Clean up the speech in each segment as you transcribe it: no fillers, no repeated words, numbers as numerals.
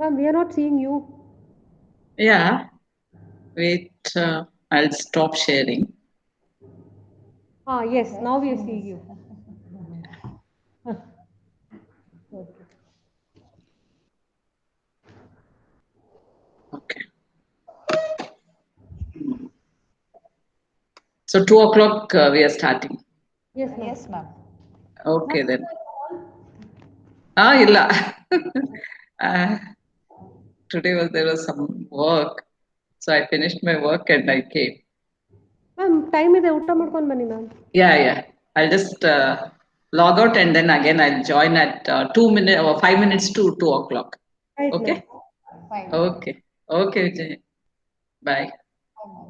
Ma'am, we are not seeing you. Yeah, wait, I'll stop sharing. Ah, yes, now we are seeing you. Okay. So 2 o'clock we are starting. Yes, ma'am. Yes, ma'am. Okay then. Illa. uh, there was some work. So I finished my work and I came. Ma'am time ಇದೆ ಊಟ ಮಾಡ್ಕೊಂಡು ಬನ್ನಿ ma'am. Yeah. I'll just log out and then again I'll join at 2 minutes or 5 minutes to 2 o'clock. ಆಯ್ತು Okay? Ma'am. Fine. Okay. Okay, Vijay. Bye. Fine, ma'am.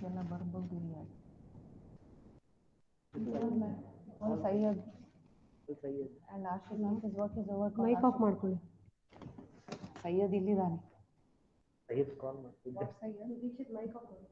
ಎಲ್ಲ ಬರ್ಬೋದಿಲ್ಲ. ಒಂದು Syed and Ashik his work is over. Mic off ಮಾಡ್ಕೊಳ್ಳಿ. ಸೈಯದ್ ಇಲ್ಲಿದ್ದಾನೆ. Dikshit mic off ಮಾಡಿ.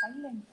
Silent.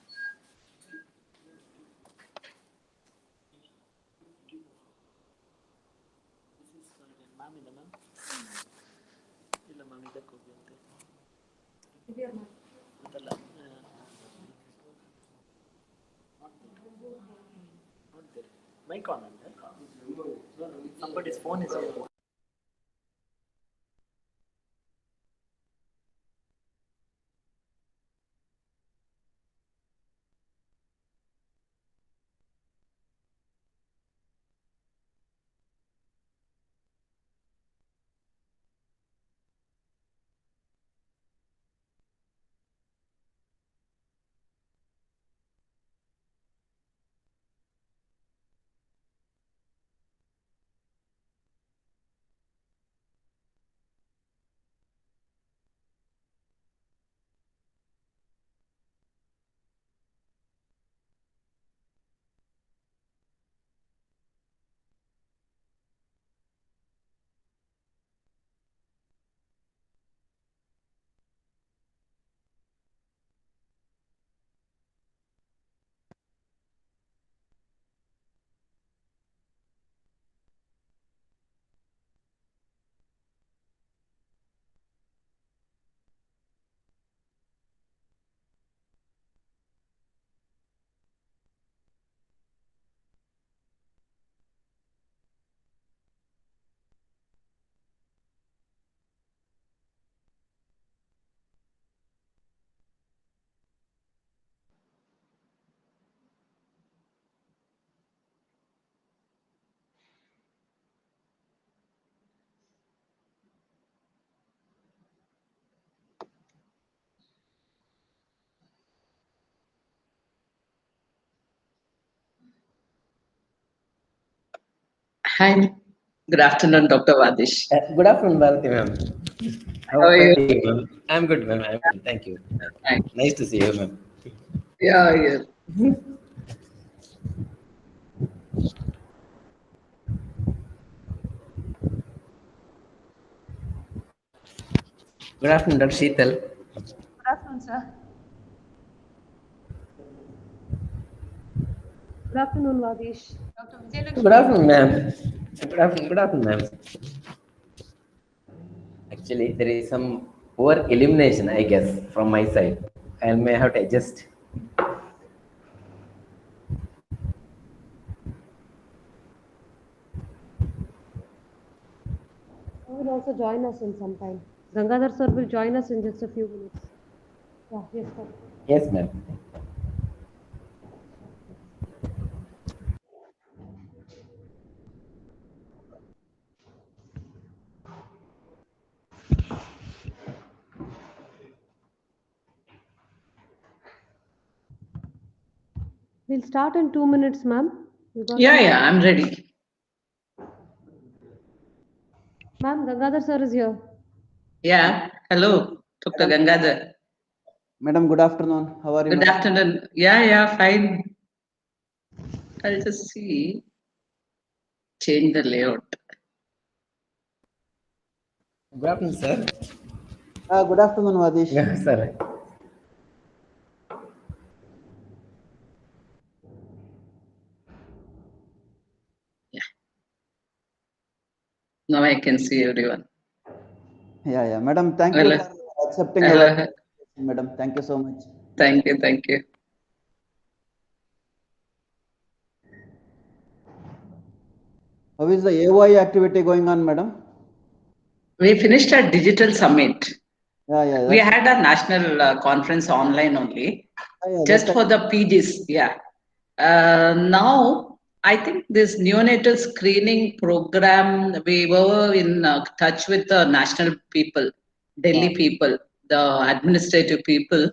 Hi. Good afternoon, Dr. Vadish. Good afternoon, Bharati ma'am. How are How you? are you, ma'am? I'm good, ma'am. I'm good. Thank you. Thank Nice to see you, ma'am. Yeah, yeah. Good afternoon, Dr. Sheetal. Good afternoon, sir. Good afternoon, Vadish. Dr. Vijay Good afternoon, ma'am. Good afternoon, ma'am. Actually, there is some poor illumination, I guess, from my side. I may have to adjust. Sir will also join us in some time. Gangadhar sir will join us in just a few minutes. Yeah, yes, sir. Yes, ma'am. We'll start in 2 minutes, ma'am. You got Yeah, some yeah, time? I'm ready. Ma'am, Gangadhar sir is here. Yeah. Hello, Dr. Gangadhar. Madam, good afternoon. How are you, Good madam? afternoon. Yeah, yeah, fine. I'll just change the layout. Good afternoon, sir. Good afternoon, Vadish. Yeah, sir. Yeah. Now I can see everyone. Yeah. Madam, thank you Hello. for accepting our Hello. invitation, madam. Thank you so much. Thank you. Thank you. How is the AOI activity going on, madam? We finished our digital summit. Yeah, We that's had a national conference online only, that's just for the PGs. Yeah. Now, I think this neonatal screening program, we were in touch with the national people, Delhi people, the administrative people,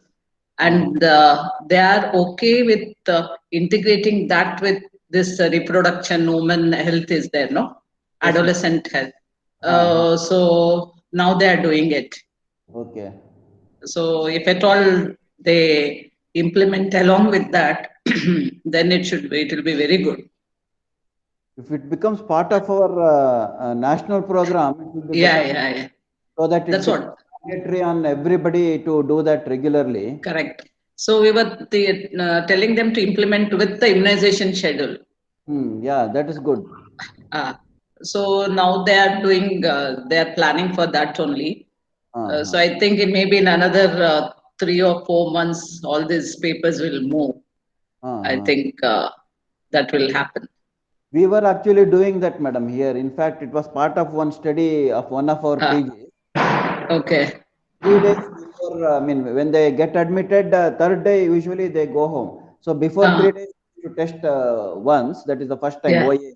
and they are okay with integrating that with this reproduction, women health is there, no? Yes, ma'am. Adolescent health. Uh-huh. So now they are doing it. Okay. So if at all they implement along with that, then it will be very good. If it becomes part of our national program, it will be Yeah, better. yeah, yeah. So that it That's becomes what. mandatory on everybody to do that regularly. Correct. So we were telling them to implement with the immunization schedule. Yeah, that is good. So now they are doing, they are planning for that only. So I think it may be in another 3 or 4 months, all these papers will move. I think that will happen. We were actually doing that, madam, here. In fact, it was part of one study of one of our PG. Okay. 3 days before, when they get admitted, third day, usually they go home. So before 3 days, you test once, that is the first time, Yeah. OA.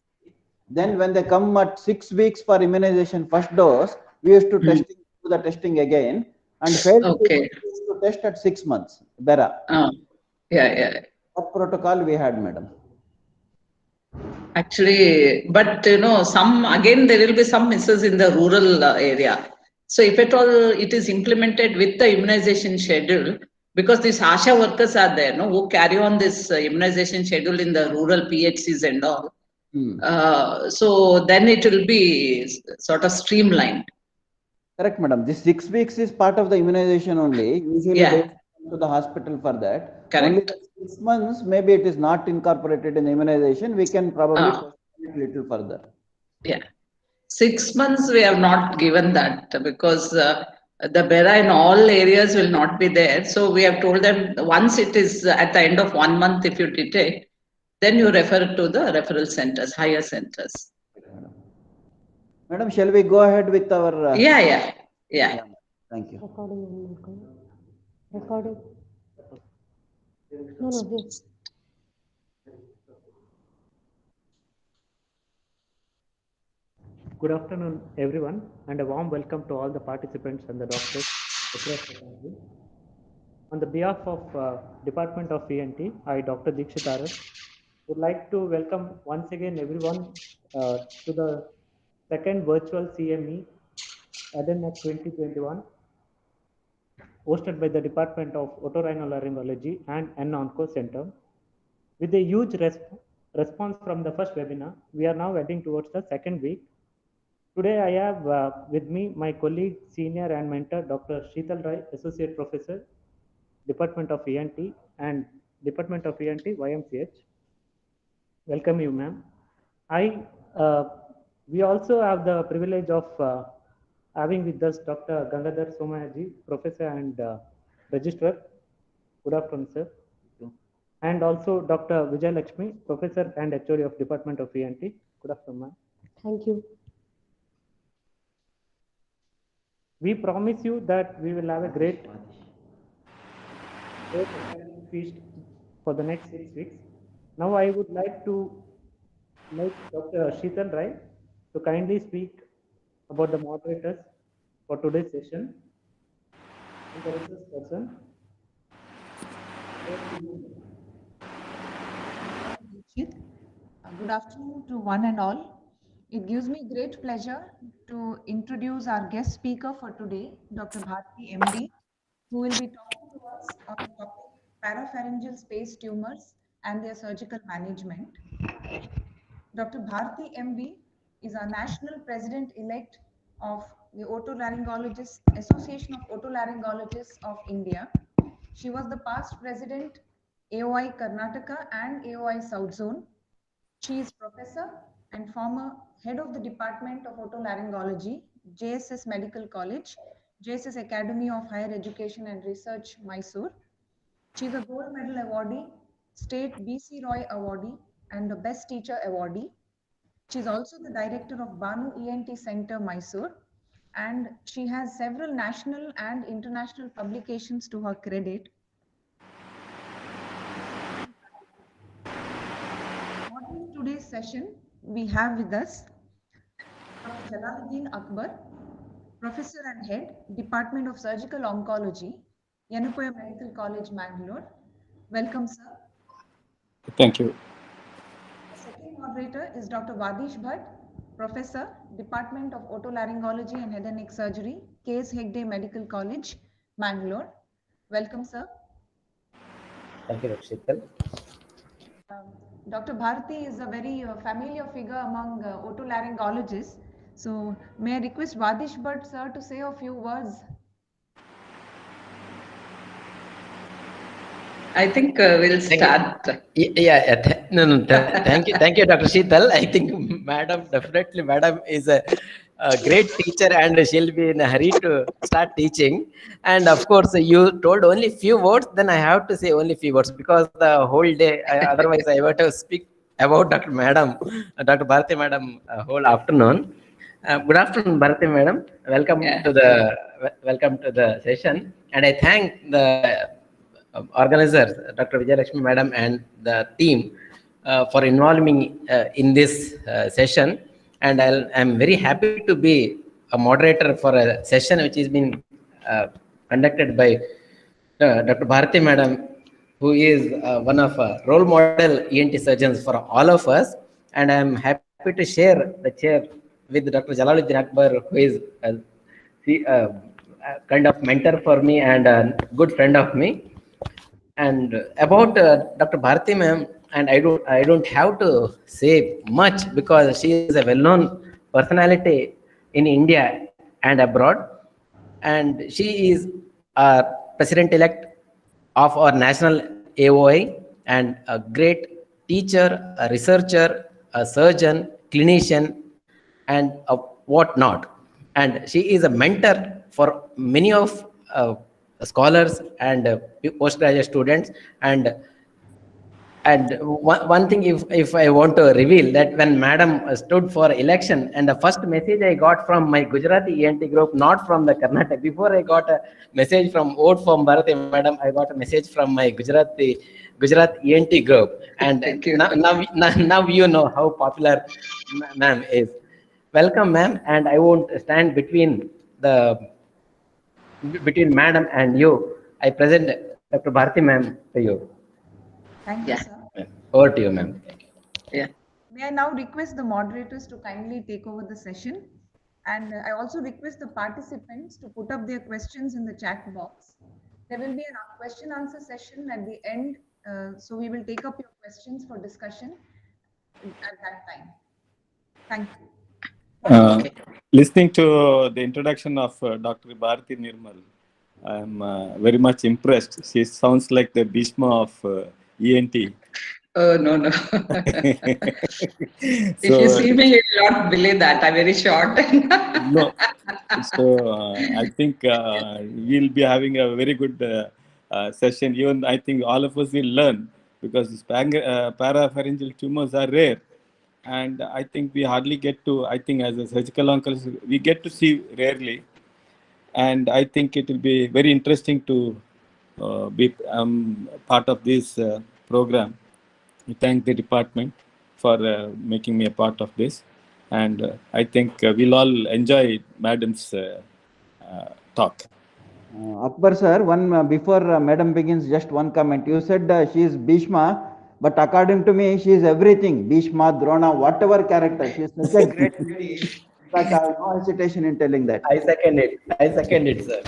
Then when they come at 6 weeks for immunization first dose, we used to do the testing again, and failed Okay. we used to test at 6 months, BERA. Yeah, yeah. What protocol we had, madam? Actually, but some again there will be some misses in the rural area. So if at all it is implemented with the immunization schedule, because these ASHA workers are there, no, who carry on this immunization schedule in the rural PHCs and all. So then it will be sort of streamlined. Correct, madam. This 6 weeks is part of the immunization only. Usually they come to the hospital for that. Correct. Only the 6 months, maybe it is not incorporated in the immunization. We can probably test it a little further. Yeah. 6 months we have not given that because the BERA in all areas will not be there. So we have told them once it is at the end of 1 month, if you detect, then you refer to the referral centers, higher centers. Madam, shall we go ahead with our... Yeah. Thank you. Recording. No, yes. Good afternoon, everyone, and a warm welcome to all the participants and the doctors across the country. On the behalf of Department of ENT, I, Dr. Dikshit RS, would like to welcome once again everyone to the second virtual CME ADENAC 2021, hosted by the Department of Otorhinolaryngology and N-Onco Center. With a huge response from the first webinar, we are now heading towards the second week. Today, I have with me my colleague, senior and mentor, Dr. Sheetal Rai, Associate Professor, Department of ENT and Department of ENT, YMCH. Welcome you, ma'am. We also have the privilege of having with us Dr. Gangadhar Somayaji, Professor and Registrar. Good afternoon, sir. And also Dr. Vijay Lakshmi, Professor and HOD of Department of ENT. Good afternoon, ma'am. Thank you. We promise you that we will have a great feast for the next 6 weeks. Now I would like Dr. Sheetal Rai to kindly speak about the moderators for today's session. And the research person. Good afternoon to one and all. It gives me great pleasure to introduce our guest speaker for today, Dr. Bharti MD, who will be talking to us on the topic parapharyngeal space tumors and their surgical management. Dr. Bharti MD is our national president-elect of the Otolaryngologists Association of Otolaryngologists of India. She was the past president, AOI Karnataka and AOI South Zone. She is professor and former head of the Department of Otolaryngology, JSS Medical College, JSS Academy of Higher Education and Research, Mysore. She is a gold medal awardee, state BC Roy awardee, and the best teacher awardee. She is also the director of Banu ENT Center, Mysore, and she has several national and international publications to her credit. For today's session, we have with us Dr. Jalaluddin Akbar, Professor and Head, Department of Surgical Oncology, Yenupoya Medical College, Mangalore. Welcome, sir. Thank you. The second moderator is Dr. Vadish Bhatt, Professor, Department of Otolaryngology and Head and Neck Surgery, K.S. Hegde Medical College, Mangalore. Welcome, sir. Thank you, Dr. Sheetal. Dr. Bharti is a very familiar figure among otolaryngologists. So may I request Vadish Bhatt sir to say a few words? I think we'll Thank you. start. Thank you, Dr. Sheetal. I think Madam is a great teacher, and she'll be in a hurry to start teaching. And of course, you told only few words, then I have to say only few words because the whole day, otherwise I were to speak about Dr. Bharati Madam, whole afternoon. Good afternoon, Bharati Madam. Welcome Yeah. to the session, and I thank the organizers, Dr. Vijayalakshmi Madam and the team for involving me in this session. And I'm very happy to be a moderator for a session which has been conducted by Dr. Bharati Madam, who is one of role model ENT surgeons for all of us. And I'm happy to share the chair with Dr. Jalaluddin Akbar, who is a kind of mentor for me and a good friend of me. And about Dr. Bharati ma'am, and I don't have to say much because she is a well-known personality in India and abroad, and she is our president-elect of our national AOI and a great teacher, a researcher, a surgeon, clinician, and whatnot. And she is a mentor for many of scholars and postgraduate students. And one thing, if I want to reveal that when Madam stood for election, and the first message I got from my Gujarati ENT group, not from the Karnataka. Before I got a message from vote from Bharati Madam, I got a message from my Gujarat ENT group. And Thank you. now you know how popular ma'am is. Welcome, ma'am, and I won't stand between Madam and you. I present Dr. Bharati ma'am to you. Thank you, Yeah. sir. Over to you, ma'am. Yeah. May I now request the moderators to kindly take over the session? And I also request the participants to put up their questions in the chat box. There will be a question answer session at the end. So we will take up your questions for discussion at that time. Thank you. Listening to the introduction of Dr. Bharati Nirmal, I'm very much impressed. She sounds like the Bhishma of ENT. Oh, no. If you see me, you will not believe that. I'm very short. No. So I think we'll be having a very good session. Even I think all of us will learn because parapharyngeal tumors are rare. And I think we hardly get to, I think as a surgical oncologist, we get to see rarely. And I think it will be very interesting to be part of this program. We thank the department for making me a part of this. And I think we'll all enjoy Madam's talk. Akbar sir, before Madam begins, just one comment. You said she is Bhishma, but according to me, she is everything. Bhishma, Drona, whatever character. She is such a great lady. In fact, I have no hesitation in telling that. I second it, sir.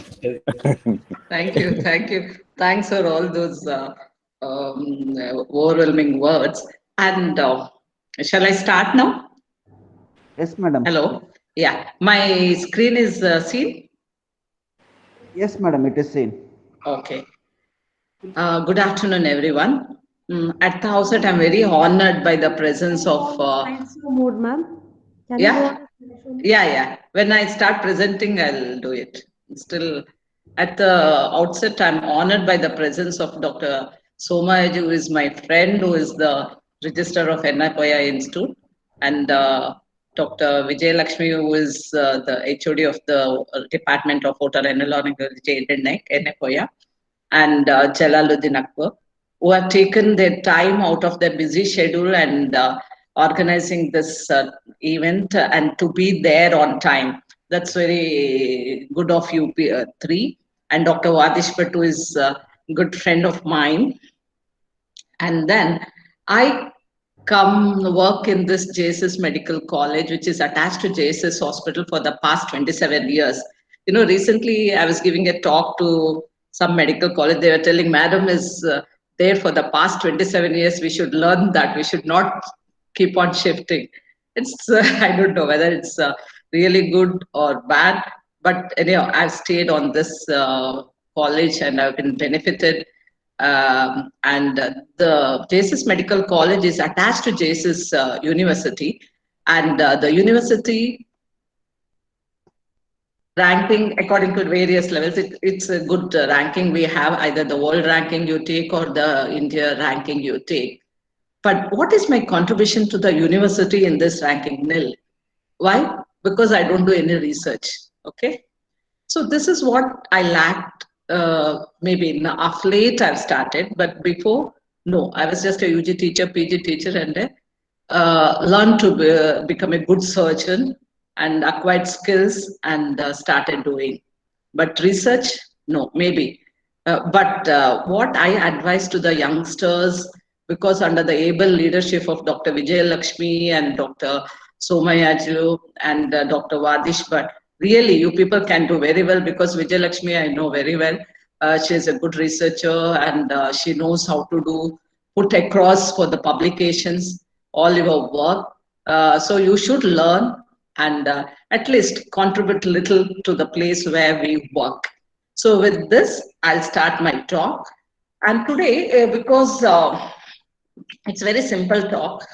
Thank you. Thanks for all those overwhelming words. And shall I start now? Yes, madam. Hello. Yeah, my screen is seen. Yes, madam, it is seen. Okay. Good afternoon, everyone. At the outset, I'm very honored by the presence of. Slideshow mode, ma'am. Can Yeah? you go on slideshow mode? Yeah. When I start presenting, I'll do it. Still, at the outset, I'm honored by the presence of Dr. Somaya, who is my friend, who is the registrar of Ennapoya Institute, and Dr. Vijay Lakshmi, who is the HOD of the Department of Otolaryngology in Ennapoya, and Jalaluddin Akbar, who have taken their time out of their busy schedule and organizing this event and to be there on time. That's very good of you three. And Dr. Vadish Bhatt, who is a good friend of mine. And then I come work in this JSS Medical College, which is attached to JSS Hospital for the past 27 years. You know, recently I was giving a talk to some medical college. They were telling, Madam is there for the past 27 years, we should learn that. We should not keep on shifting. It's, I don't know whether it's really good or bad, but anyhow, I've stayed on this college and I've been benefited. And the JSS Medical College is attached to JSS University, and the university ranking according to various levels. It's a good ranking. We have either the world ranking you take or the India ranking you take. But what is my contribution to the university in this ranking? Nil. Why? Because I don't do any research. Okay. So this is what I lacked. Maybe of late I've started, but before, no, I was just a UG teacher, PG teacher, and learned to become a good surgeon and acquired skills and started doing. But research, no, maybe. But what I advise to the youngsters, because under the able leadership of Dr. Vijay Lakshmi and Dr. Somayaju and Dr. Vadish, but really you people can do very well, because Vijay Lakshmi I know very well. She is a good researcher, and she knows how to put across for the publications all your work. So you should learn and at least contribute a little to the place where we work. So with this, I'll start my talk. And today, because it's very simple talk,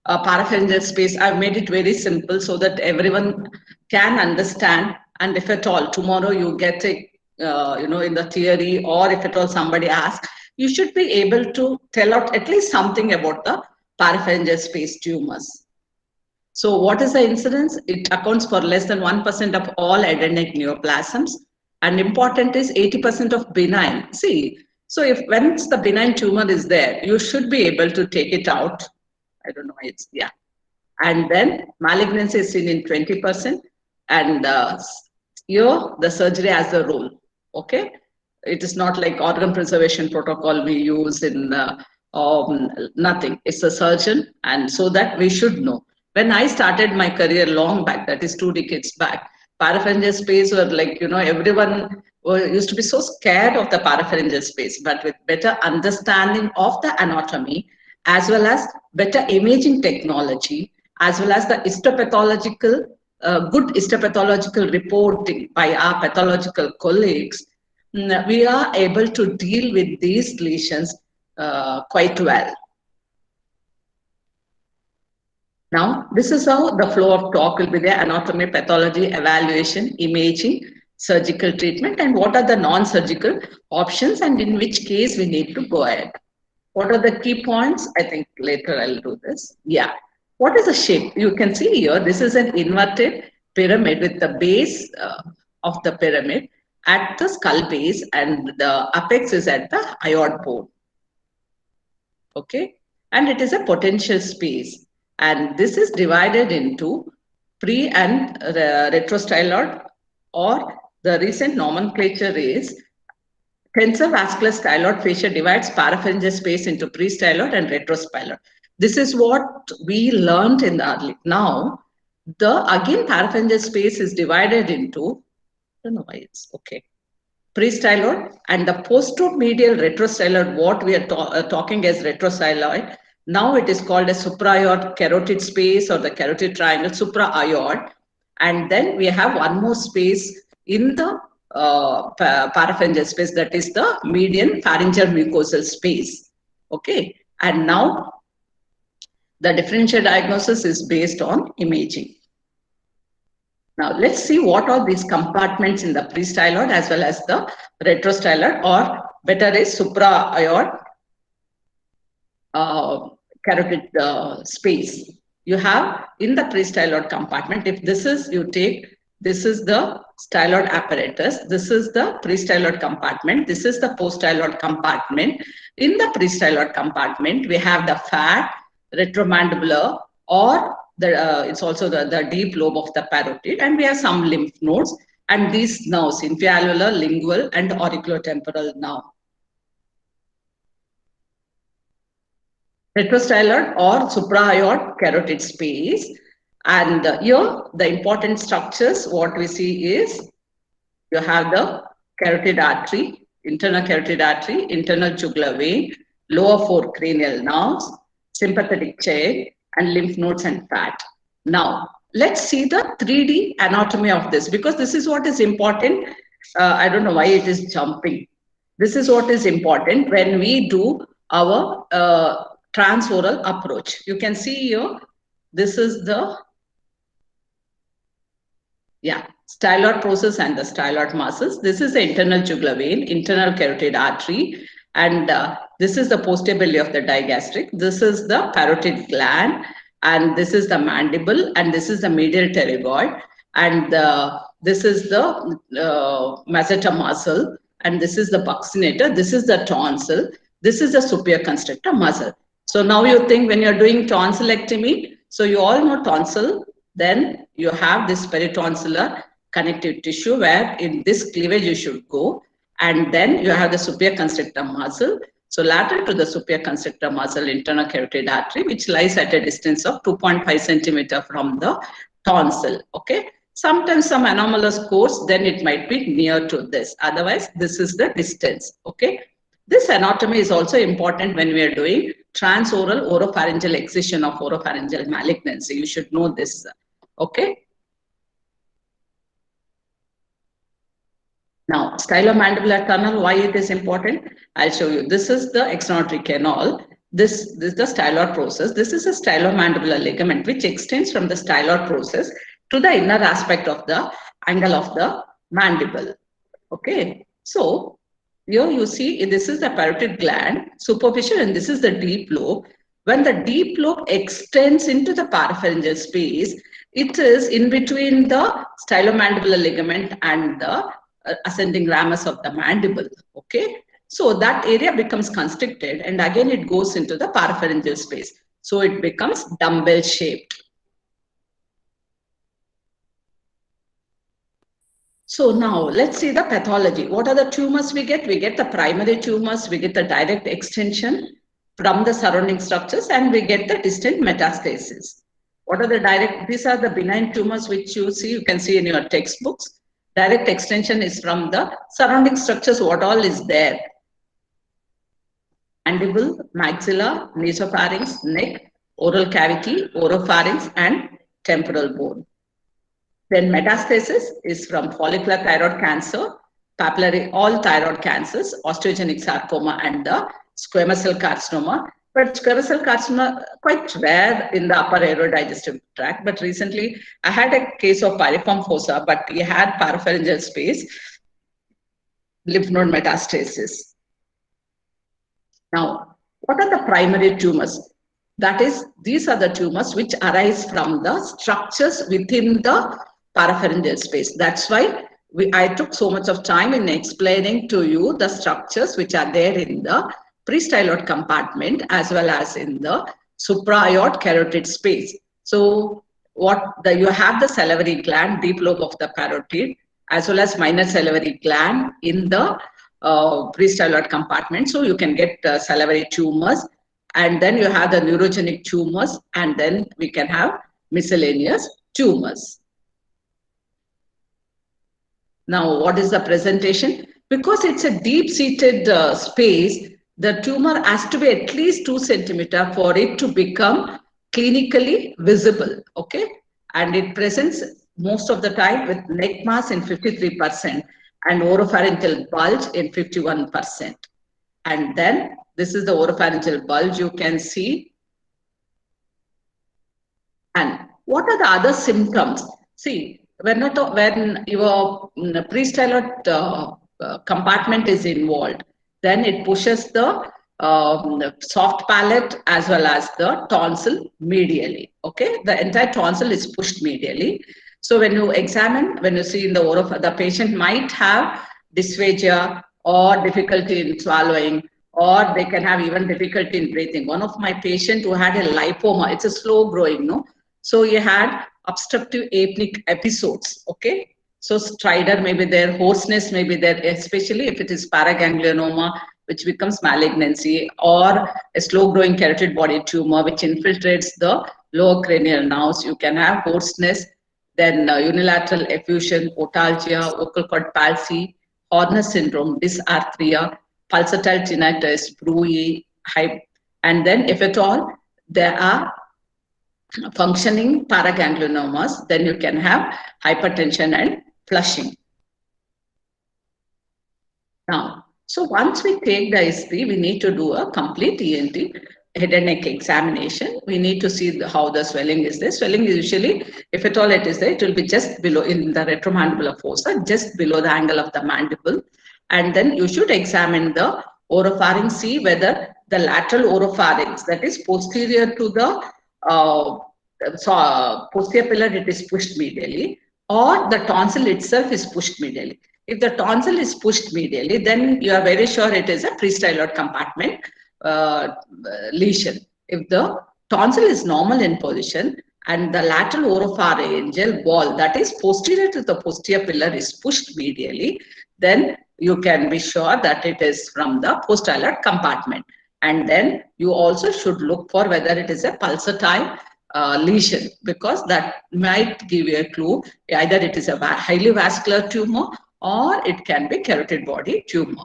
parapharyngeal space, I've made it very simple so that everyone can understand. And if at all tomorrow you get it, in the theory, or if at all somebody asks, you should be able to tell out at least something about the parapharyngeal space tumors. So what is the incidence? It accounts for less than 1% of all adenic neoplasms. And important is 80% of benign. See, so if once the benign tumor is there, you should be able to take it out. I don't know, it's, yeah. And then malignancy is seen in 20%. And here the surgery has a role, okay? It is not like organ preservation protocol we use in nothing. It's a surgeon, and so that we should know. When I started my career long back, that is 2 decades back, parapharyngeal space were like, everyone used to be so scared of the parapharyngeal space, but with better understanding of the anatomy, as well as better imaging technology, as well as the histopathological, good histopathological reporting by our pathological colleagues, we are able to deal with these lesions quite well. Now, this is how the flow of talk will be there: anatomy, pathology, evaluation, imaging, surgical treatment, and what are the non-surgical options, and in which case we need to go ahead. What are the key points? I think later I'll do this. Yeah. What is the shape? You can see here, this is an inverted pyramid with the base of the pyramid at the skull base, and the apex is at the aorta bone. Okay. And it is a potential space. And this is divided into pre and retrostyloid, or the recent nomenclature is tensor vascular styloid fascia divides parapharyngeal space into pre-styloid and retrostyloid. This is what we learned in the early. Now, again parapharyngeal space is divided into, I don't know why it's okay, pre-styloid and the posteromedial retrostyloid, what we are talking as retrostyloid. Now it is called a supraaortic carotid space, or the carotid triangle, supraaortic. And then we have one more space in the parapharyngeal space, that is the median pharyngeal mucosal space. Okay. And now the differential diagnosis is based on imaging. Now let's see what are these compartments in the pre-styloid as well as the retrostyloid, or better is supraaortic carotid space. You have in the pre-styloid compartment, if this is, you take, this is the styloid apparatus, this is the pre-styloid compartment, this is the post-styloid compartment. In the pre-styloid compartment, we have the fat, retromandibular, or it's also the deep lobe of the parotid, and we have some lymph nodes, and these nerves, inferior, lingual, and auriculotemporal nerve. Retrostyloid or supraaortic carotid space. And here the important structures, what we see is, you have the carotid artery, internal carotid artery, internal jugular vein, lower 4 cranial nerves, sympathetic chain, and lymph nodes and fat. Now, let's see the 3D anatomy of this, because this is what is important. I don't know why it is jumping. This is what is important when we do our transoral approach. You can see here, this is the styloid process and the styloid muscles. This is the internal jugular vein, internal carotid artery, and this is the posterior belly of the digastric. This is the parotid gland, and this is the mandible, and this is the medial pterygoid, and this is the masseter muscle, and this is the buccinator, this is the tonsil, this is the superior constrictor muscle. So now you think when you're doing tonsillectomy, so you all know tonsil, then you have this peritonsillar connective tissue where in this cleavage you should go, and then you have the superior constrictor muscle. So lateral to the superior constrictor muscle, internal carotid artery, which lies at a distance of 2.5 centimeter from the tonsil. Okay. Sometimes some anomalous course, then it might be near to this. Otherwise, this is the distance. Okay. This anatomy is also important when we are doing transoral oropharyngeal excision of oropharyngeal malignancy. You should know this. Okay. Now, stylomandibular tunnel, why it is important? I'll show you. This is the exonotory canal. This is the styloid process. This is a stylomandibular ligament which extends from the styloid process to the inner aspect of the angle of the mandible. Okay. So, here you see this is the parotid gland, superficial, and this is the deep lobe. When the deep lobe extends into the parapharyngeal space, it is in between the stylomandibular ligament and the ascending ramus of the mandible. Okay. So that area becomes constricted, and again it goes into the parapharyngeal space. So it becomes dumbbell shaped. So now let's see the pathology. What are the tumors we get? We get the primary tumors, we get the direct extension from the surrounding structures, and we get the distant metastasis. What are the direct? These are the benign tumors which you see, you can see in your textbooks. Direct extension is from the surrounding structures, what all is there. Mandible, maxilla, nasopharynx, neck, oral cavity, oropharynx, and temporal bone. Then metastasis is from follicular thyroid cancer, papillary, all thyroid cancers, osteogenic sarcoma, and the squamous cell carcinoma. But squamous cell carcinoma quite rare in the upper aerodigestive tract. But recently, I had a case of piriform fossa, but he had parapharyngeal space, lymph node metastasis. Now, what are the primary tumors? That is, these are the tumors which arise from the structures within the parapharyngeal space. That's why I took so much of time in explaining to you the structures which are there in the prestyloid compartment as well as in the supraaortic carotid space. So you have the salivary gland, deep lobe of the parotid, as well as minor salivary gland in the prestyloid compartment. So you can get salivary tumors, and then you have the neurogenic tumors, and then we can have miscellaneous tumors. Now, what is the presentation? Because it's a deep-seated space, the tumor has to be at least 2 centimeters for it to become clinically visible, okay? And it presents most of the time with neck mass in 53% and oropharyngeal bulge in 51%. And then this is the oropharyngeal bulge you can see. And what are the other symptoms? See, when your prestyloid compartment is involved, then it pushes the soft palate as well as the tonsil medially. Okay, the entire tonsil is pushed medially. So when you examine, when you see in the patient might have dysphagia or difficulty in swallowing, or they can have even difficulty in breathing. One of my patients who had a lipoma, it's a slow growing, no? So he had obstructive apneic episodes, okay? So stridor may be there, hoarseness may be there, especially if it is paraganglionoma, which becomes malignancy, or a slow growing carotid body tumor, which infiltrates the lower cranial nerves. You can have hoarseness, then unilateral effusion, otalgia, vocal cord palsy, Horner syndrome, dysarthria, pulsatile tinnitus, bruit, and then if at all there are functioning paragangliomas, then you can have hypertension and flushing. Now, so once we take the SP, we need to do a complete ENT head and neck examination. We need to see how the swelling is there. Swelling is usually, if at all it is there, it will be just below in the retromandibular fossa, just below the angle of the mandible. And then you should examine the oropharynx, see whether the lateral oropharynx, that is posterior to the posterior pillar, it is pushed medially, or the tonsil itself is pushed medially. If the tonsil is pushed medially, then you are very sure it is a prestyloid compartment lesion. If the tonsil is normal in position and the lateral oropharyngeal wall, that is posterior to the posterior pillar, is pushed medially, then you can be sure that it is from the postyloid compartment. And then you also should look for whether it is a pulsatile lesion, because that might give you a clue. Either it is a highly vascular tumor or it can be carotid body tumor.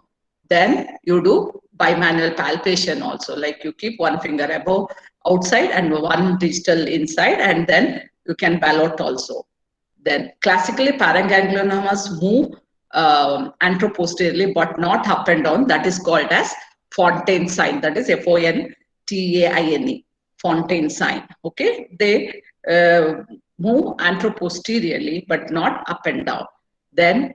Then you do bimanual palpation also, like you keep one finger above outside and one digital inside, and then you can ballot also. Then classically paragangliomas move anteroposteriorly but not up and down. That is called as Fontaine sign. That is Fontaine, Fontaine sign. Okay, they move anteroposteriorly but not up and down. Then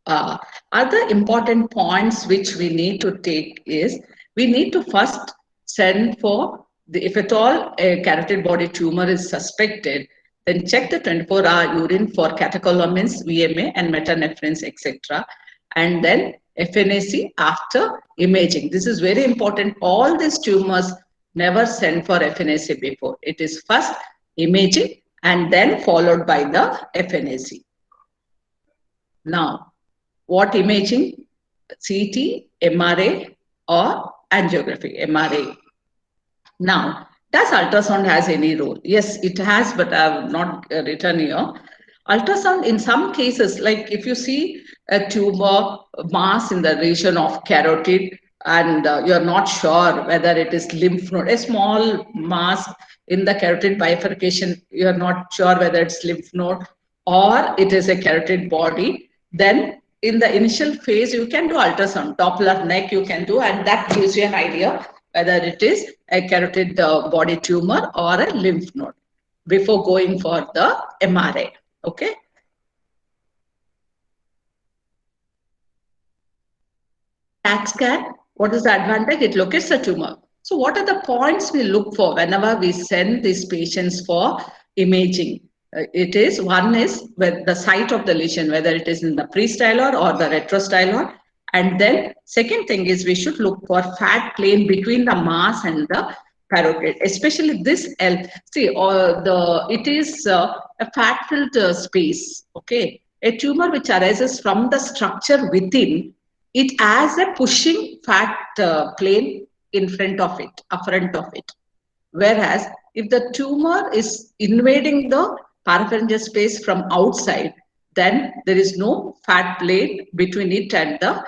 other important points which we need to take is, we need to first send for if at all a carotid body tumor is suspected, then check the 24-hour urine for catecholamines, VMA and metanephrines, etc. And then FNAC after imaging. This is very important. All these tumors never send for FNAC before. It is first imaging and then followed by the FNAC. Now, what imaging? CT, MRA or angiography, MRA. Now, does ultrasound has any role? Yes, it has, but I have not written here. Ultrasound in some cases, like if you see a tumor mass in the region of carotid and you're not sure whether it is lymph node, a small mass in the carotid bifurcation, you're not sure whether it's lymph node or it is a carotid body, then in the initial phase, you can do ultrasound, Doppler neck you can do, and that gives you an idea whether it is a carotid body tumor or a lymph node before going for the MRA. Okay. CAT scan, what is the advantage? It locates the tumor. So what are the points we look for whenever we send these patients for imaging? It is, one is with the site of the lesion, whether it is in the prestyloid or the retrostyloid. And then second thing is we should look for fat plane between the mass and the carotid, especially this see, it is a fat-filled space. Okay, a tumor which arises from the structure within, it has a pushing fat plane in front of it, front of it. Whereas if the tumor is invading the parapharyngeal space from outside, then there is no fat plane between it and the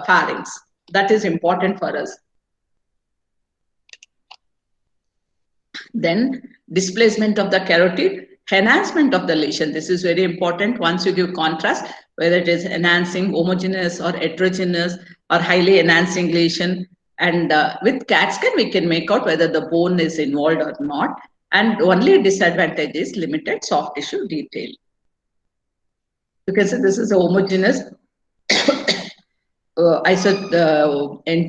pharynx. That is important for us. Then displacement of the carotid, enhancement of the lesion. This is very important. Once you give contrast, whether it is enhancing, homogeneous or heterogeneous or highly enhancing lesion. And with CAT scan, we can make out whether the bone is involved or not. And only disadvantage is limited soft tissue detail. You can see this is a homogeneous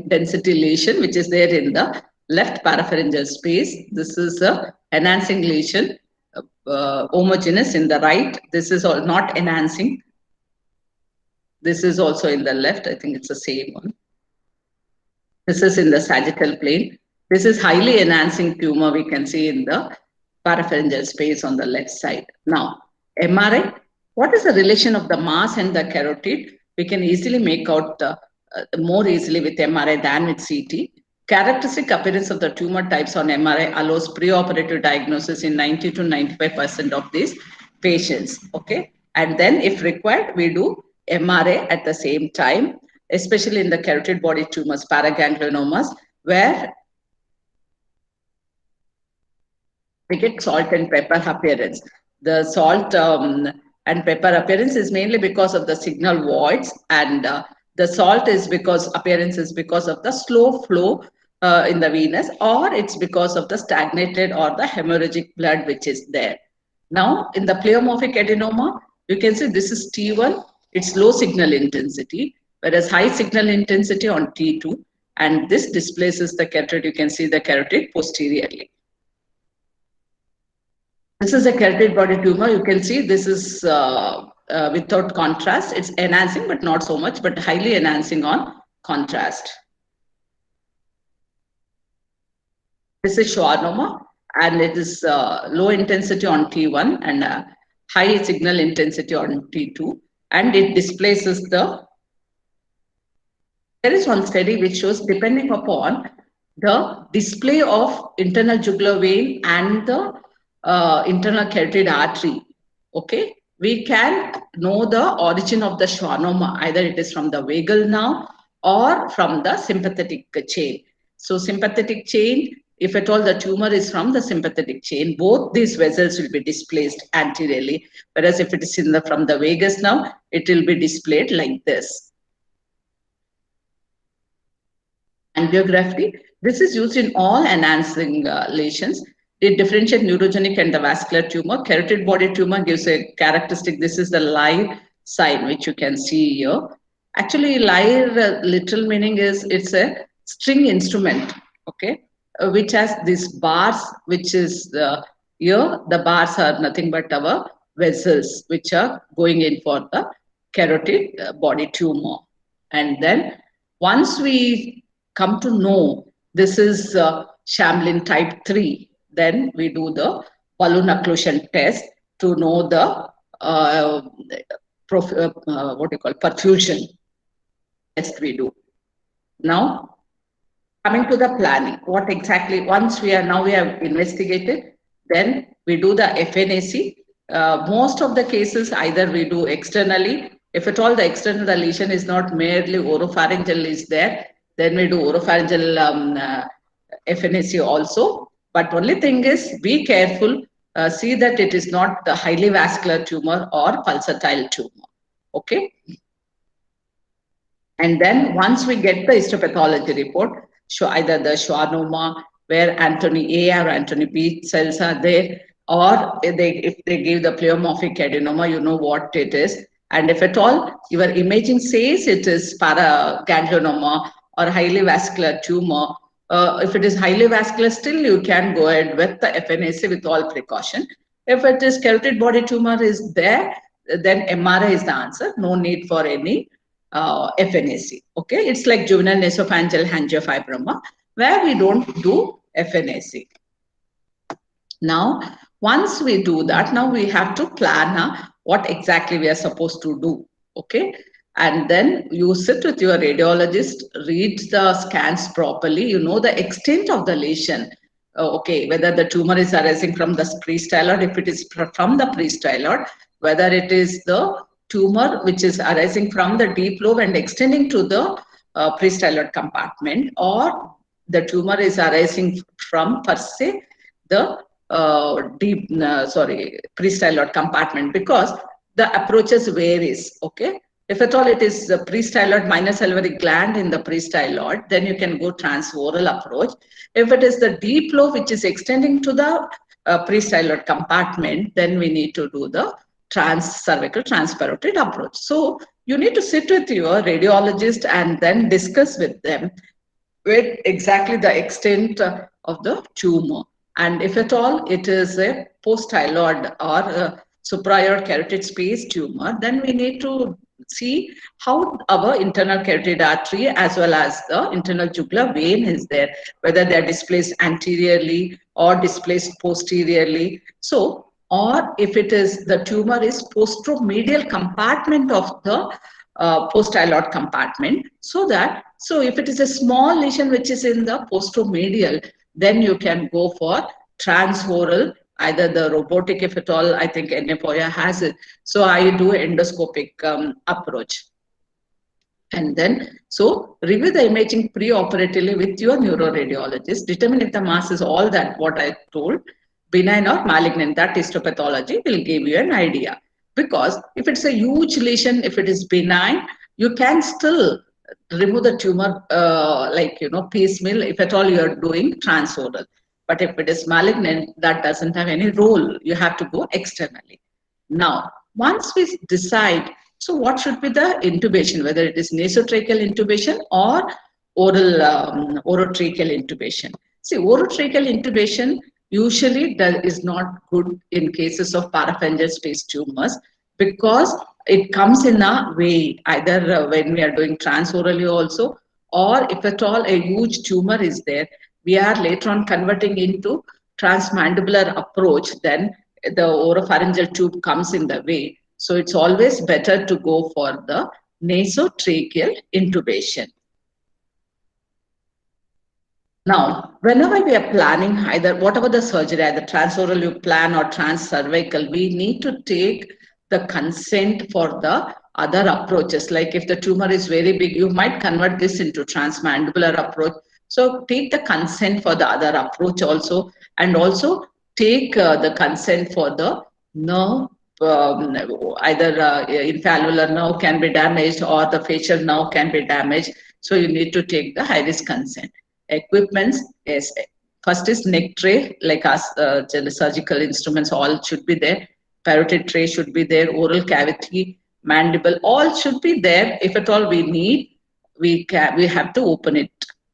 density lesion, which is there in the left parapharyngeal space. This is a enhancing lesion, homogeneous in the right. This is all not enhancing. This is also in the left. I think it's the same one. This is in the sagittal plane. This is highly enhancing tumor we can see in the parapharyngeal space on the left side. Now, MRI, what is the relation of the mass and the carotid? We can easily make out more easily with MRI than with CT. Characteristic appearance of the tumor types on MRI allows preoperative diagnosis in 90 to 95% of these patients. Okay, and then if required, we do MRA at the same time. especially in the carotid body tumors, paragangliomas, where we get salt and pepper appearance. The salt and pepper appearance is mainly because of the signal voids, and the salt is because appearance is because of the slow flow in the venous, or it's because of the stagnated or the hemorrhagic blood which is there. Now, in the pleomorphic adenoma, you can see this is T1, it's low signal intensity, whereas high signal intensity on T2, and this displaces the carotid. You can see the carotid posteriorly. This is a carotid body tumor. You can see this is without contrast. It's enhancing, but not so much, but highly enhancing on contrast. This is schwannoma, and it is low intensity on T1 and high signal intensity on T2, and it displaces the. There is one study which shows, depending upon the display of internal jugular vein and the internal carotid artery, okay, we can know the origin of the schwannoma. Either it is from the vagal nerve or from the sympathetic chain. So sympathetic chain, if at all the tumor is from the sympathetic chain, both these vessels will be displaced anteriorly. Whereas if it is in the from the vagus nerve, it will be displayed like this. Angiography. This is used in all enhancing lesions. It differentiates neurogenic and the vascular tumor. Carotid body tumor gives a characteristic. This is the Lyre sign, which you can see here. Actually, Lyre literal meaning is it's a string instrument, okay, which has these bars, which is here. The bars are nothing but our vessels, which are going in for the carotid body tumor. And then once we come to know this is Shamlin type 3, then we do the balloon occlusion test to know the perfusion test we do. Now, coming to the planning, what exactly, once we have investigated, then we do the FNAC. Most of the cases, either we do externally. If at all the external lesion is not merely oropharyngeal is there, then we do oropharyngeal FNAC also. But only thing is, be careful, see that it is not the highly vascular tumor or pulsatile tumor, okay? And then once we get the histopathology report, show either the schwannoma, where Anthony A or Anthony B cells are there, or if they give the pleomorphic adenoma, you know what it is. And if at all your imaging says it is paraganglionoma or highly vascular tumor, if it is highly vascular, still you can go ahead with the FNAC with all precaution. If it is carotid body tumor is there, then MRI is the answer. No need for any FNAC. Okay, it's like juvenile nasopharyngeal angiofibroma, where we don't do FNAC. Now, once we do that, now we have to plan what exactly we are supposed to do. Okay. And then you sit with your radiologist, read the scans properly, you know the extent of the lesion, okay, whether the tumor is arising from the pre-styloid, if it is from the pre-styloid, whether it is the tumor which is arising from the deep lobe and extending to the pre-styloid compartment, or the tumor is arising from per se the pre-styloid compartment, because the approaches varies, okay. If at all it is the pre-styloid minor salivary gland in the pre-styloid, then you can go transoral approach. If it is the deep lobe which is extending to the pre-styloid compartment, then we need to do the cervical transparotid approach. So you need to sit with your radiologist and then discuss with them with exactly the extent of the tumor. And if at all it is a post-styloid or a supraoroid carotid space tumor, then we need to see how our internal carotid artery as well as the internal jugular vein is there, whether they are displaced anteriorly or displaced posteriorly. So, or if it is the tumor is posteromedial compartment of the post-styloid compartment, so if it is a small lesion which is in the posteromedial, then you can go for transoral, either the robotic, if at all, I think Anepoya has it. So I do endoscopic approach. And then, so review the imaging pre-operatively with your neuroradiologist. Determine if the mass is all that what I told, benign or malignant. That histopathology will give you an idea. Because if it's a huge lesion, if it is benign, you can still remove the tumor, piecemeal, if at all you are doing transoral. But if it is malignant, that doesn't have any role. You have to go externally. Now, once we decide, so what should be the intubation, whether it is nasotracheal intubation or orotracheal intubation. See, orotracheal intubation usually is not good in cases of parapharyngeal space tumors because it comes in a way, either when we are doing transorally also, or if at all a huge tumor is there, we are later on converting into transmandibular approach, then the oropharyngeal tube comes in the way. So it's always better to go for the nasotracheal intubation. Now, whenever we are planning either whatever the surgery, either transoral you plan or transcervical, we need to take the consent for the other approaches. Like if the tumor is very big, you might convert this into transmandibular approach. So take the consent for the other approach also, and also take the consent for the nerve, either infallular nerve can be damaged or the facial nerve can be damaged. So you need to take the high risk consent. Equipments is first is neck tray, like us surgical instruments, all should be there. Parotid tray should be there. Oral cavity, mandible, all should be there. If at all we need, we have to open it.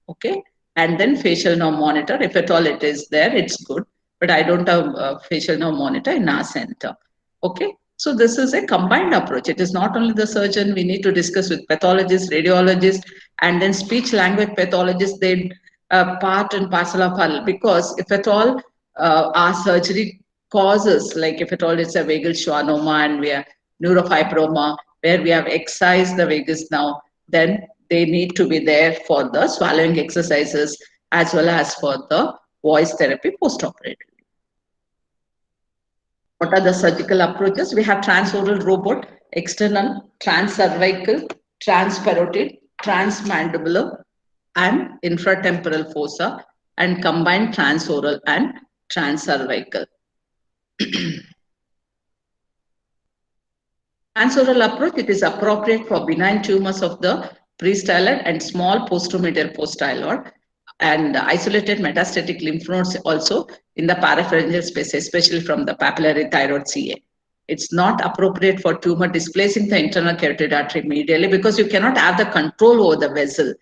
Okay, and then facial nerve monitor. If at all it is there, it's good. But I don't have a facial nerve monitor in our center. Okay, so this is a combined approach. It is not only the surgeon. We need to discuss with pathologists, radiologists, and then speech language pathologists. They part and parcel of our, because if at all our surgery causes, like if at all it's a vagal schwannoma and we are neurofibroma, where we have excised the vagus now, then they need to be there for the swallowing exercises as well as for the voice therapy postoperatively. What are the surgical approaches? We have transoral robot, external, transcervical, transparotid, transmandibular, and infratemporal fossa, and combined transoral and transcervical. Transoral approach, it is appropriate for benign tumors of the prestyloid and small posteromedial postyloid, and isolated metastatic lymph nodes also in the parapharyngeal space, especially from the papillary thyroid CA. It's not appropriate for tumor displacing the internal carotid artery medially because you cannot have the control over the vessel.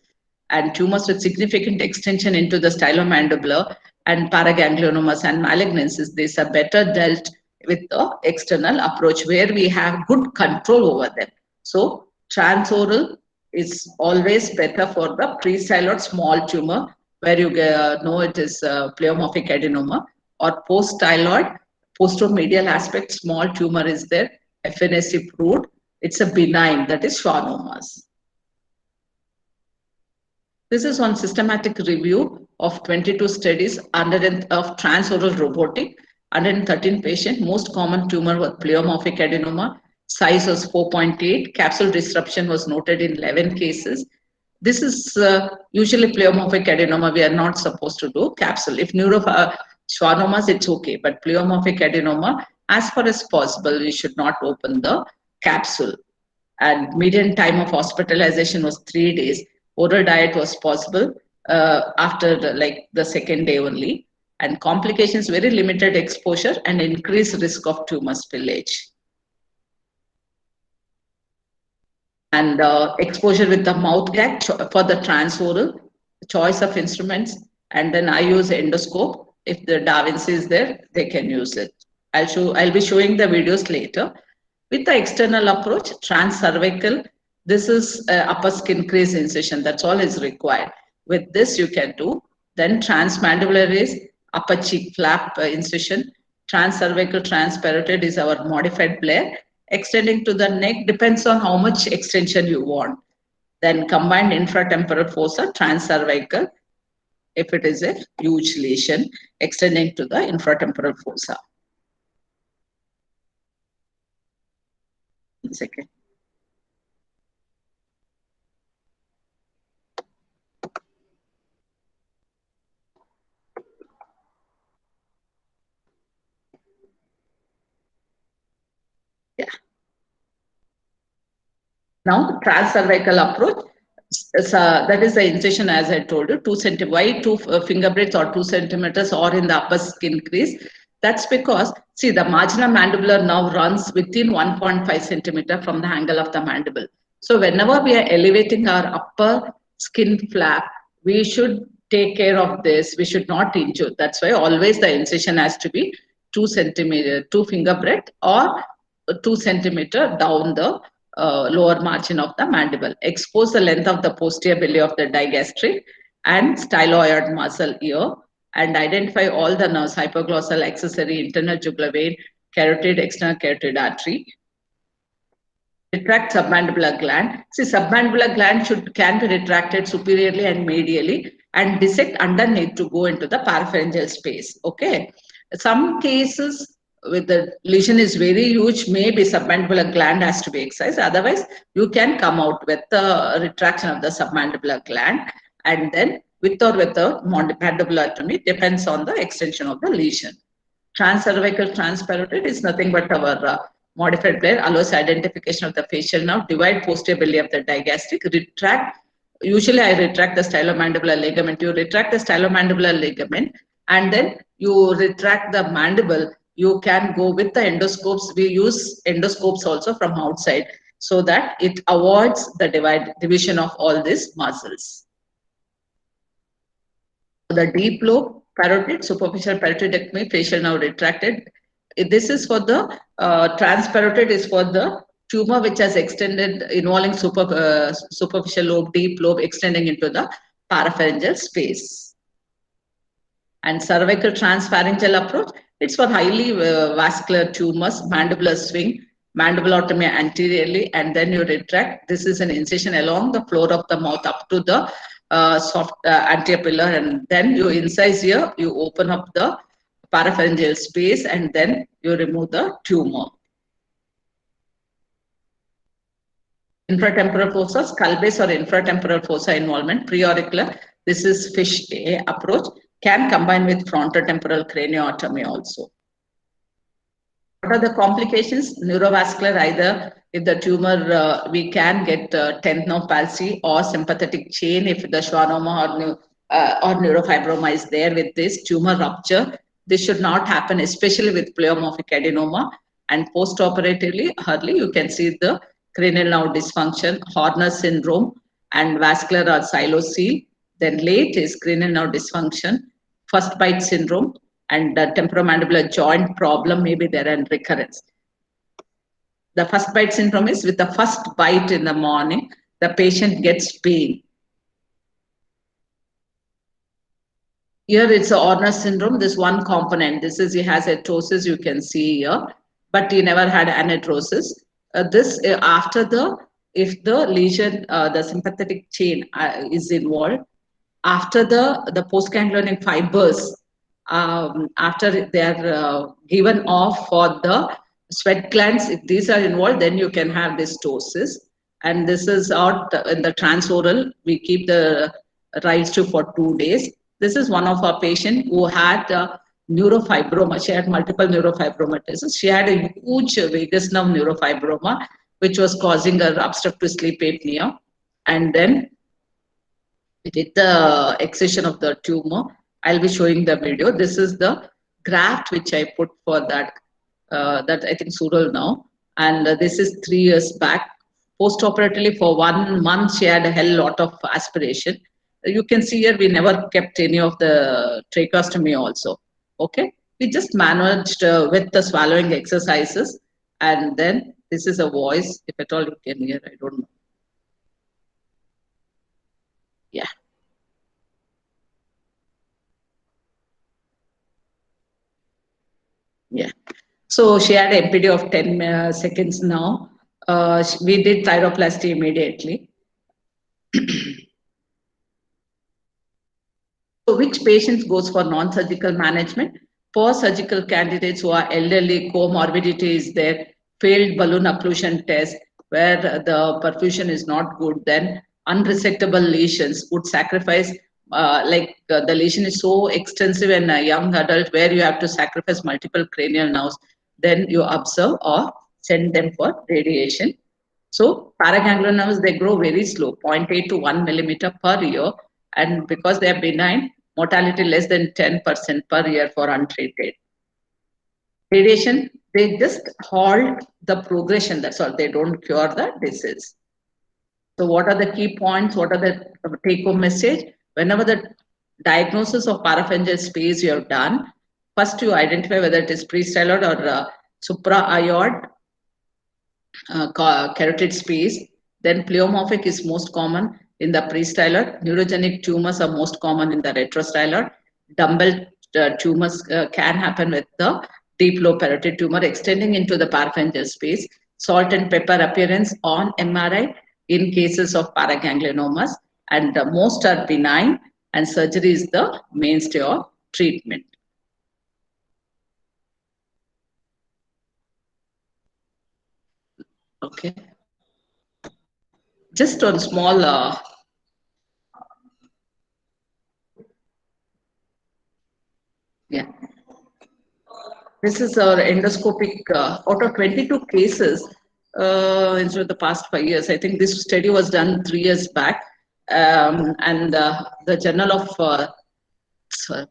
And tumors with significant extension into the stylomandibular and paraganglionomas and malignancies, these are better dealt with the external approach where we have good control over them. So transoral is always better for the prestyloid small tumor where you know it is pleomorphic adenoma, or post-styloid, posteromedial aspect, small tumor is there, FNAC proved, it's a benign, that is schwannomas. This is on systematic review of 22 studies of transoral robotic, 113 patients. Most common tumor was pleomorphic adenoma. Size was 4.8. Capsule disruption was noted in 11 cases. This is usually pleomorphic adenoma. We are not supposed to do capsule. If schwannomas, it's okay. But pleomorphic adenoma, as far as possible, we should not open the capsule. And median time of hospitalization was 3 days. Oral diet was possible after the second day only, and complications, very limited exposure and increased risk of tumor spillage. And exposure with the mouth gag for the transoral, choice of instruments, and then I use endoscope. If the Da Vinci is there, they can use it. I'll be showing the videos later. With the external approach, transcervical, this is upper skin crease incision. That's all is required. With this, you can do. Then transmandibular is upper cheek flap incision. Transcervical, transparotid is our modified Blair. Extending to the neck depends on how much extension you want. Then combined infratemporal fossa, transcervical, if it is a huge lesion, extending to the infratemporal fossa. One second. Yeah. Now, transcervical approach. That is the incision, as I told you, 2 cm. Why 2 finger breadths or 2 centimeters or in the upper skin crease? That's because, see, the marginal mandibular nerve runs within 1.5 centimeter from the angle of the mandible. So whenever we are elevating our upper skin flap, we should take care of this. We should not injure. That's why always the incision has to be 2 centimeter, 2 finger breadth or 2 centimeter down the lower margin of the mandible. Expose the length of the posterior belly of the digastric and styloid muscle here, and identify all the nerves: hypoglossal, accessory, internal jugular vein, carotid, external carotid artery. Retract submandibular gland. See, submandibular gland can be retracted superiorly and medially and dissect underneath to go into the parapharyngeal space. Okay. Some cases with the lesion is very huge, maybe submandibular gland has to be excised. Otherwise, you can come out with the retraction of the submandibular gland, and then with or without mandibulotomy, depends on the extension of the lesion. Transcervical transparotid is nothing but our modified Blair, allows identification of the facial nerve, divide posterior belly of the digastric, retract. Usually I retract the stylomandibular ligament. You retract the stylomandibular ligament and then you retract the mandible. You can go with the endoscopes. We use endoscopes also from outside so that it avoids the division of all these muscles. The deep lobe parotid, superficial parotidectomy, facial nerve retracted. This is for the transparotid is for the tumor which has extended involving superficial lobe, deep lobe extending into the parapharyngeal space. And cervical transpharyngeal approach, it's for highly vascular tumors, mandibular swing, mandibulotomy anteriorly, and then you retract. This is an incision along the floor of the mouth up to the soft anterior pillar, and then you incise here, you open up the parapharyngeal space, and then you remove the tumor. Infratemporal fossa, skull base or infratemporal fossa involvement, preauricular. This is fish A approach, can combine with frontotemporal craniotomy also. What are the complications? Neurovascular, either if the tumor, we can get 10th nerve palsy or sympathetic chain if the schwannoma or neurofibroma is there with this tumor rupture. This should not happen, especially with pleomorphic adenoma. And post-operatively, early, you can see the cranial nerve dysfunction, Horner syndrome, and vascular or psilocele. Then late is cranial nerve dysfunction, first bite syndrome, and the temporomandibular joint problem may be there and recurrence. The first bite syndrome is with the first bite in the morning, the patient gets pain. Here it's a Horner syndrome, this one component. This is, he has atosis, you can see here, but he never had anarthrosis. After the, if the lesion, the sympathetic chain is involved, after the postganglionic fibers, after they are given off for the sweat glands, if these are involved, then you can have this ptosis. And this is out in the transoral, we keep the riles tube for 2 days. This is one of our patients who had neurofibroma. She had multiple neurofibromatosis. She had a huge vagus nerve neurofibroma, which was causing her obstructive sleep apnea. And then we did the excision of the tumor. I'll be showing the video. This is the graft which I put for that, that I think Sural now. And this is 3 years back. Post-operatively for 1 month, she had a hell lot of aspiration. You can see here, we never kept any of the tracheostomy also. Okay. We just managed with the swallowing exercises. And then this is a voice, if at all you can hear, I don't know. Yeah. Yeah. So she had a MPD of 10 seconds now. We did thyroplasty immediately. So which patients goes for non-surgical management? For surgical candidates who are elderly, comorbidity is there, failed balloon occlusion test, where the perfusion is not good, then unresectable lesions would sacrifice, the lesion is so extensive in a young adult where you have to sacrifice multiple cranial nerves, then you observe or send them for radiation. So paragangliomas, they grow very slow, 0.8 to 1 millimeter per year. And because they are benign, mortality less than 10% per year for untreated. Radiation, they just halt the progression, that's all. They don't cure the disease. So what are the key points? What are the take-home message? Whenever the diagnosis of parapharyngeal space you have done, first you identify whether it is pre-styloid or supra-aortic carotid space. Then pleomorphic is most common in the pre-styloid. Neurogenic tumors are most common in the retrostyloid. Dumbbell tumors can happen with the deep lobe parotid tumor extending into the parapharyngeal space. Salt and pepper appearance on MRI in cases of paragangliomas, and most are benign, and surgery is the mainstay of treatment. Okay. Just on small yeah. This is our endoscopic, out of 22 cases in the past 5 years. I think this study was done 3 years back. And the Journal of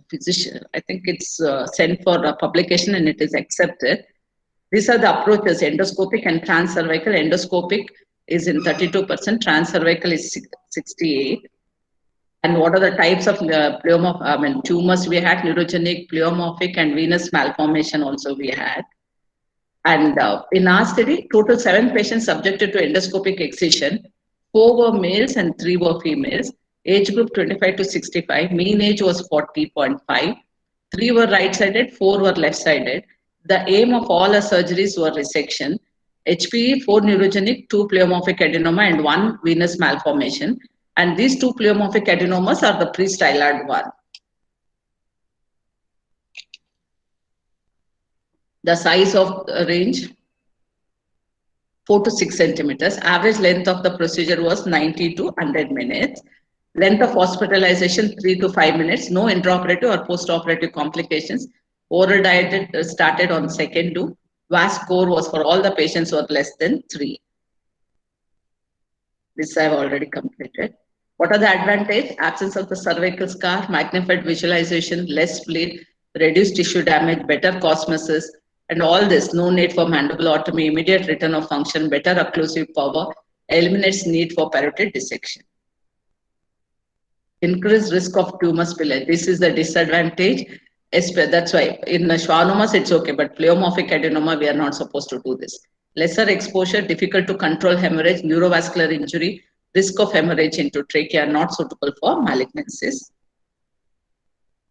Physician, I think it's sent for publication and it is accepted. These are the approaches, endoscopic and transcervical. Endoscopic is in 32%, transcervical is 68%. And what are the types of tumors we had? Neurogenic, pleomorphic, and venous malformation also we had. And in our study, total 7 patients subjected to endoscopic excision. 4 were males and 3 were females. Age group 25 to 65. Mean age was 40.5. 3 were right-sided, 4 were left-sided. The aim of all our surgeries were resection. HPE, 4 neurogenic, 2 pleomorphic adenoma, and 1 venous malformation. And these 2 pleomorphic adenomas are the pre-styloid one. The size of the range, 4 to 6 centimeters. Average length of the procedure was 90 to 100 minutes. Length of hospitalization, 3 to 5 minutes. No intraoperative or postoperative complications. Oral diet started on second do. VAS score was for all the patients who are less than 3. This I have already completed. What are the advantages? Absence of the cervical scar, magnified visualization, less bleed, reduced tissue damage, better cosmesis, and all this, no need for mandibulotomy, immediate return of function, better occlusive power, eliminates need for parotid dissection. Increased risk of tumor spillage. This is the disadvantage. That's why in schwannomas it's okay, but pleomorphic adenoma we are not supposed to do this. Lesser exposure, difficult to control hemorrhage, neurovascular injury, risk of hemorrhage into trachea, not suitable for malignancies.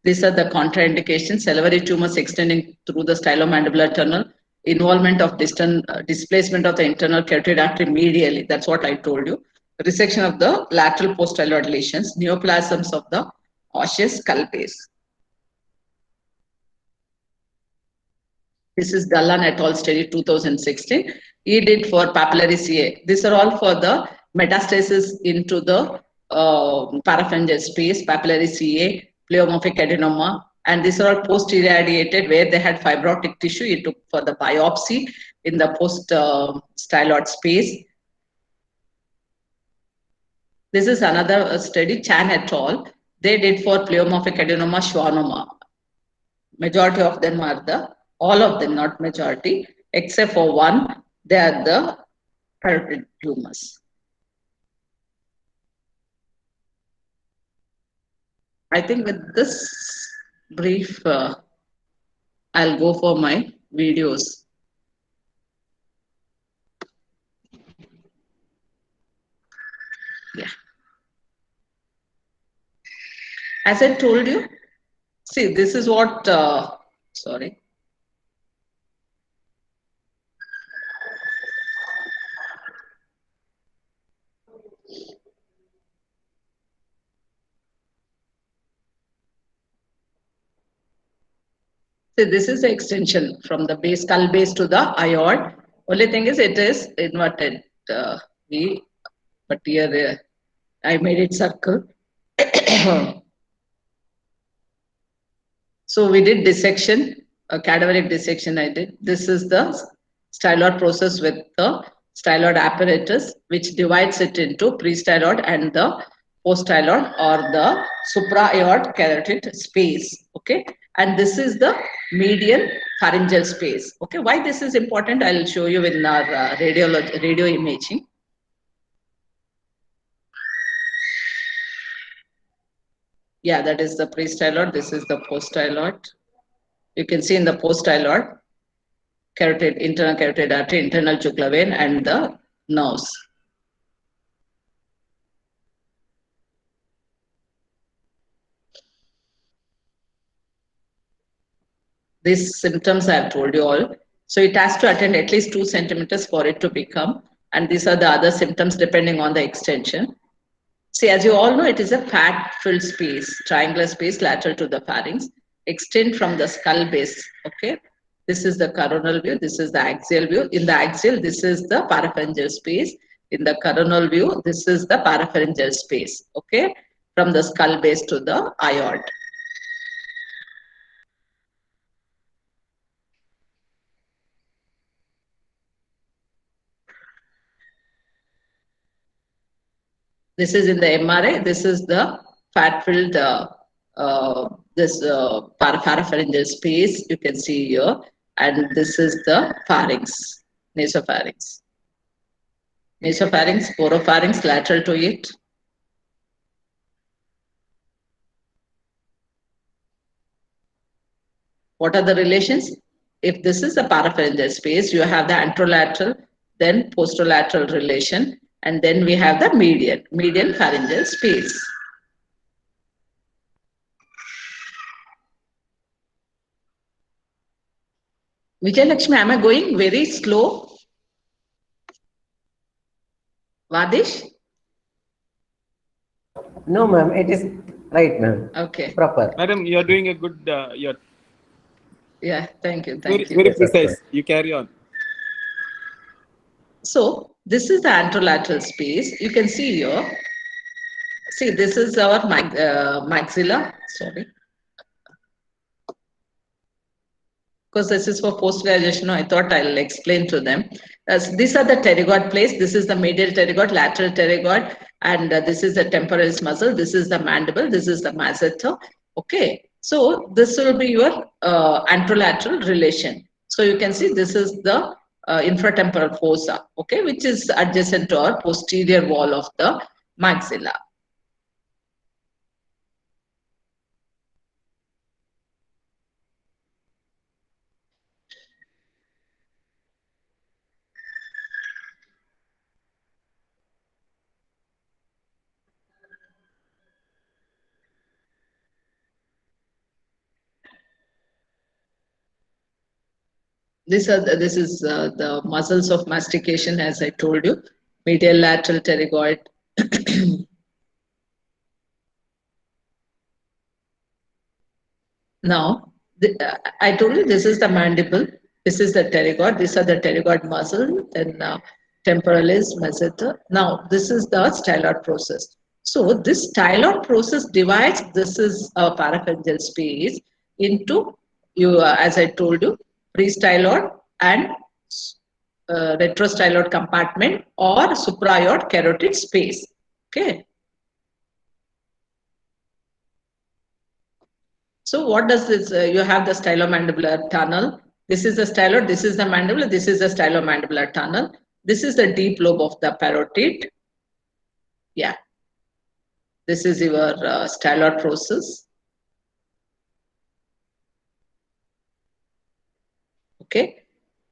These are the contraindications: salivary tumors extending through the stylomandibular tunnel, involvement of displacement of the internal carotid artery medially. That's what I told you. Resection of the lateral post-styloid lesions, neoplasms of the osseous skull base. This is Dallan et al. Study 2016. He did for papillary CA. These are all for the metastasis into the parapharyngeal space, papillary CA, pleomorphic adenoma, and these are all post-irradiated where they had fibrotic tissue. He took for the biopsy in the post-styloid space. This is another study, Chan et al. They did for pleomorphic adenoma, schwannoma. Majority of them are all of them, not majority, except for one, they are the parotid tumors. I think with this brief, I'll go for my videos. Yeah. As I told you, see, this is what, sorry. So this is the extension from the base, skull base to the aorta. Only thing is it is inverted V, but here I made it circle. So we did dissection, a cadaveric dissection I did. This is the styloid process with the styloid apparatus, which divides it into pre-styloid and the post-styloid or the supraaortic carotid space. Okay, and this is the medial pharyngeal space. Okay, why this is important? I'll show you in our radio imaging. Yeah, that is the pre-styloid. This is the post-styloid. You can see in the post-styloid, carotid, internal carotid artery, internal jugular vein, and the nerves. These symptoms I have told you all. So it has to attend at least 2 centimeters for it to become. And these are the other symptoms depending on the extension. See, as you all know, it is a fat-filled space, triangular space lateral to the pharynx, extend from the skull base. Okay, this is the coronal view. This is the axial view. In the axial, this is the parapharyngeal space. In the coronal view, this is the parapharyngeal space. Okay, from the skull base to the aorta. This is in the MRI. This is the fat-filled parapharyngeal space. You can see here, and this is the pharynx, nasopharynx. Nasopharynx, poropharynx, lateral to it. What are the relations? If this is the parapharyngeal space, you have the anterolateral, then posterolateral relation. And then we have the medial pharyngeal space. Vijayalakshmi, am I going very slow? Vadish? No, ma'am, it is right, ma'am. Okay. Proper. Madam, you are doing a good, you're Yeah, thank you. very, Thank you. very Yes, of precise. course. You carry on. So this is the anterolateral space. You can see here. See, this is our maxilla. Sorry. Because this is for post-graduation, I thought I'll explain to them. These are the pterygoid place. This is the medial pterygoid, lateral pterygoid, and this is the temporalis muscle. This is the mandible. This is the masseter. Okay. So this will be your anterolateral relation. So you can see this is the infratemporal fossa, okay, which is adjacent to our posterior wall of the maxilla. This is the muscles of mastication, as I told you, medial lateral pterygoid. Now, I told you this is the mandible, this is the pterygoid, these are the pterygoid muscle, then temporalis, masseter. Now, this is the styloid process. So, this styloid process divides, this is a parapharyngeal space, into, as I told you, pre-styloid and retrostyloid compartment or supraaortic carotid space. Okay. So what does this, you have the stylomandibular tunnel. This is the styloid, this is the mandible, this is the stylomandibular tunnel. This is the deep lobe of the parotid. Yeah. This is your styloid process. Okay.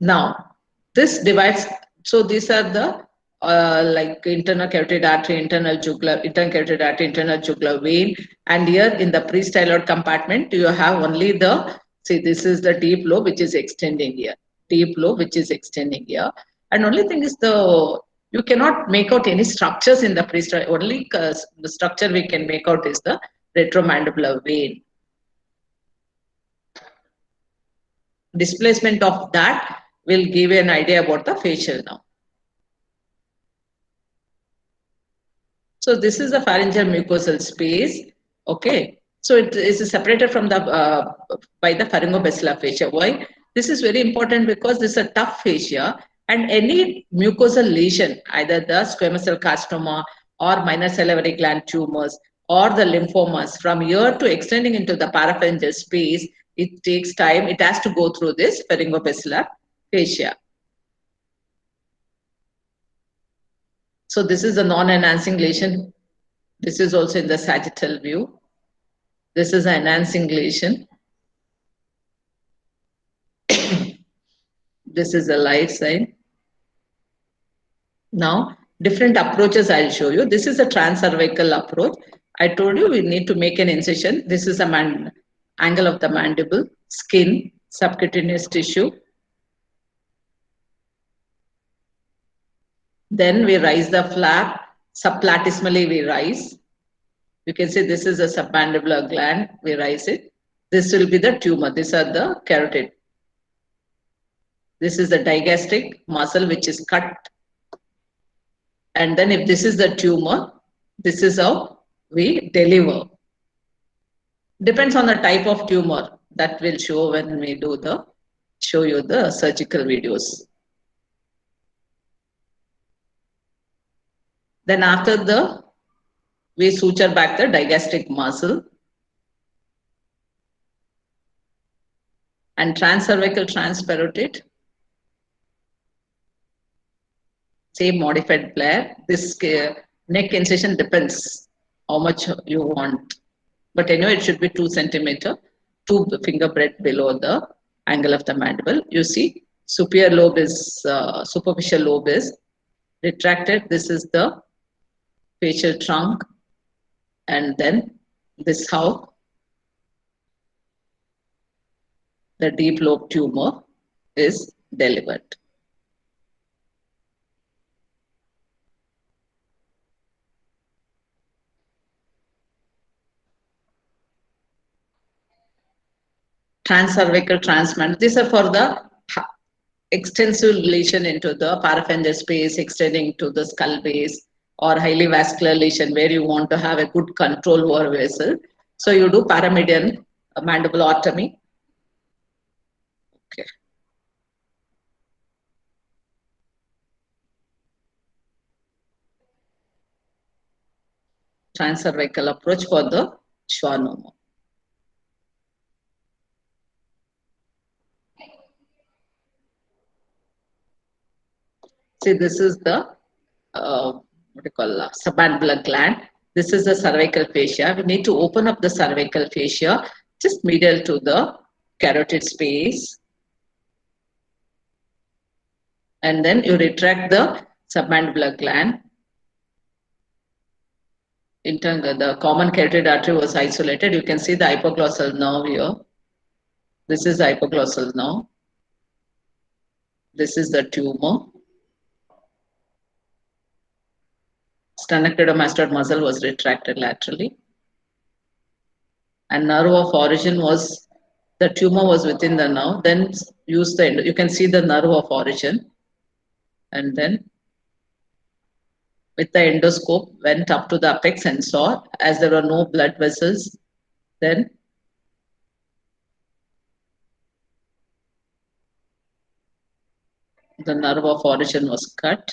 Now, this divides, so these are the like internal carotid artery, internal carotid artery, internal jugular vein, and here in the pre-styloid compartment, you have only the, see, this is the deep lobe which is extending here, deep lobe which is extending here, and only thing is you cannot make out any structures in the pre-styloid, only the structure we can make out is the retromandibular vein. Displacement of that will give you an idea about the facial now. So this is the pharyngeal mucosal space. Okay. So it is separated from the by the pharyngobasilar fascia. Why? This is very important because this is a tough fascia, and any mucosal lesion, either the squamous cell carcinoma or minor salivary gland tumors or the lymphomas, from here to extending into the parapharyngeal space, it takes time. It has to go through this pharyngobasilar fascia. So this is a non-enhancing lesion. This is also in the sagittal view. This is an enhancing lesion. This is a light sign. Now, different approaches I'll show you. This is a transcervical approach. I told you we need to make an incision. This is a angle of the mandible, skin, subcutaneous tissue. Then we rise the flap, subplatysmally we rise. You can see this is a submandibular gland, we rise it. This will be the tumor. These are the carotid. This is the digastric muscle which is cut. And then if this is the tumor, this is how we deliver. Depends on the type of tumor that will show when we show you the surgical videos. Then after we suture back the digastric muscle. And transcervical transparotid. Same modified Blair. This neck incision depends how much you want. But anyway, it should be 2 centimeter, 2 finger breadth below the angle of the mandible. You see, superior lobe is, superficial lobe is retracted. This is the facial trunk. And then this how the deep lobe tumor is delivered. Transcervical transmandibular. These are for the extensive lesion into the parapharyngeal space, extending to the skull base, or highly vascular lesion where you want to have a good control over vessel. So you do paramedian mandibulotomy. Okay. Transcervical approach for the schwannoma. See, this is the submandibular gland. This is the cervical fascia. We need to open up the cervical fascia just medial to the carotid space. And then you retract the submandibular gland. The common carotid artery was isolated. You can see the hypoglossal nerve here. This is the hypoglossal nerve. This is the tumor. Sternocleidomastoid muscle was retracted laterally. And nerve of origin was, the tumor was within the nerve. Then use you can see the nerve of origin. And then with the endoscope, went up to the apex and saw, as there were no blood vessels, then the nerve of origin was cut.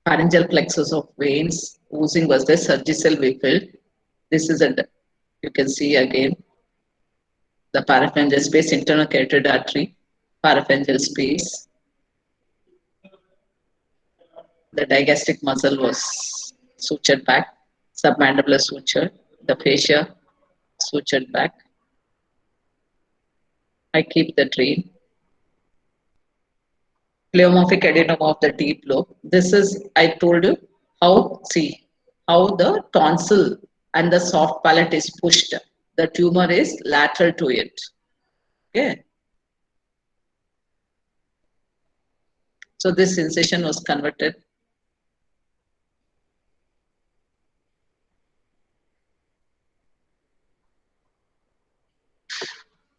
Pharyngeal plexus of veins, oozing was there, Surgicel we filled. This is you can see again, the parapharyngeal space, internal carotid artery, parapharyngeal space. The digastric muscle was sutured back, submandibular suture, the fascia sutured back. I keep the drain. Pleomorphic adenoma of the deep lobe. This is, I told you, how the tonsil and the soft palate is pushed. The tumor is lateral to it. Okay. So this incision was converted.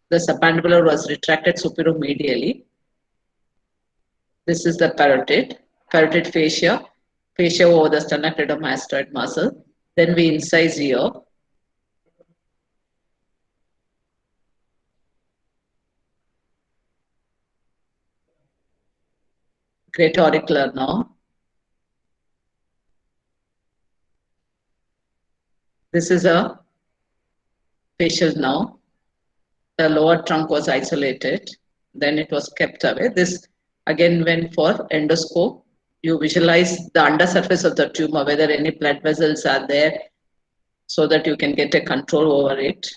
The submandibular was retracted superomedially. This is the parotid fascia. fascia over the sternocleidomastoid muscle. Then we incise here. Great auricular now. This is a facial now. The lower trunk was isolated. Then it was kept away. This again went for endoscope. You visualize the undersurface of the tumor, whether any blood vessels are there, so that you can get a control over it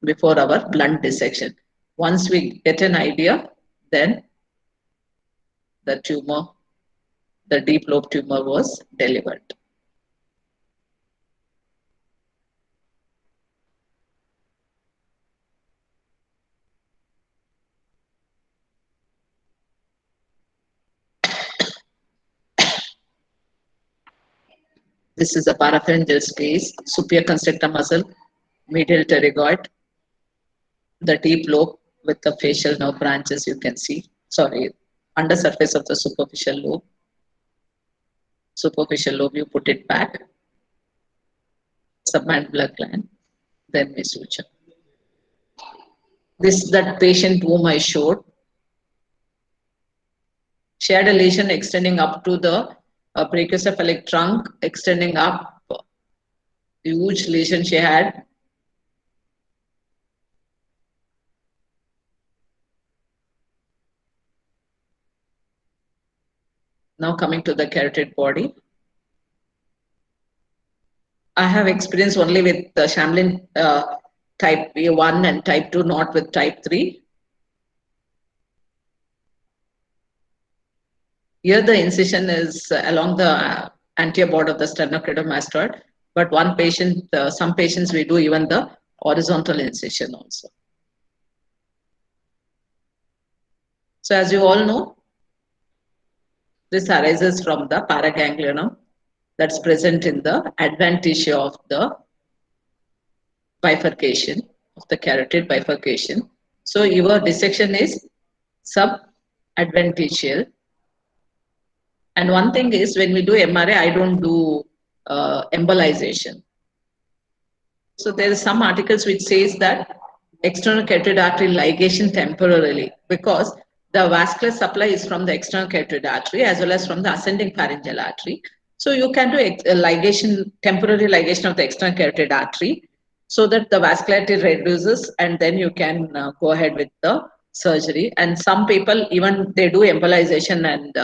before our blunt dissection. Once we get an idea, then the tumor, the deep lobe tumor was delivered. This is the parapharyngeal space, superior constrictor muscle, medial pterygoid, the deep lobe with the facial nerve branches you can see. Sorry, undersurface of the superficial lobe. Superficial lobe, you put it back. Submandibular gland, then we suture. This is that patient whom I showed. She had a lesion extending up to the brachiocephalic trunk, extending up. Huge lesion she had. Now coming to the carotid body. I have experience only with the Shamlin type 1 and type 2, not with type 3. Here the incision is along the anterior border of the sternocleidomastoid, but one patient, some patients we do even the horizontal incision also. So as you all know, this arises from the paraganglionum that's present in the adventitia of the bifurcation, of the carotid bifurcation. So your dissection is subadventitial. And one thing is when we do MRI, I don't do embolization. So there is some articles which says that external carotid artery ligation temporarily, because the vascular supply is from the external carotid artery as well as from the ascending pharyngeal artery. So you can do ligation, temporary ligation of the external carotid artery so that the vascularity reduces, and then you can go ahead with the surgery. And some people even they do embolization and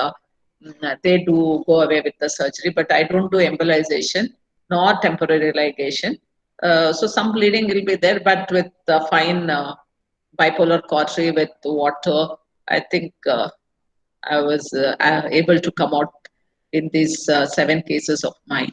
they do go away with the surgery, but I don't do embolization nor temporary ligation. So some bleeding will be there, but with the fine bipolar cautery with water, I think I was able to come out in these 7 cases of mine.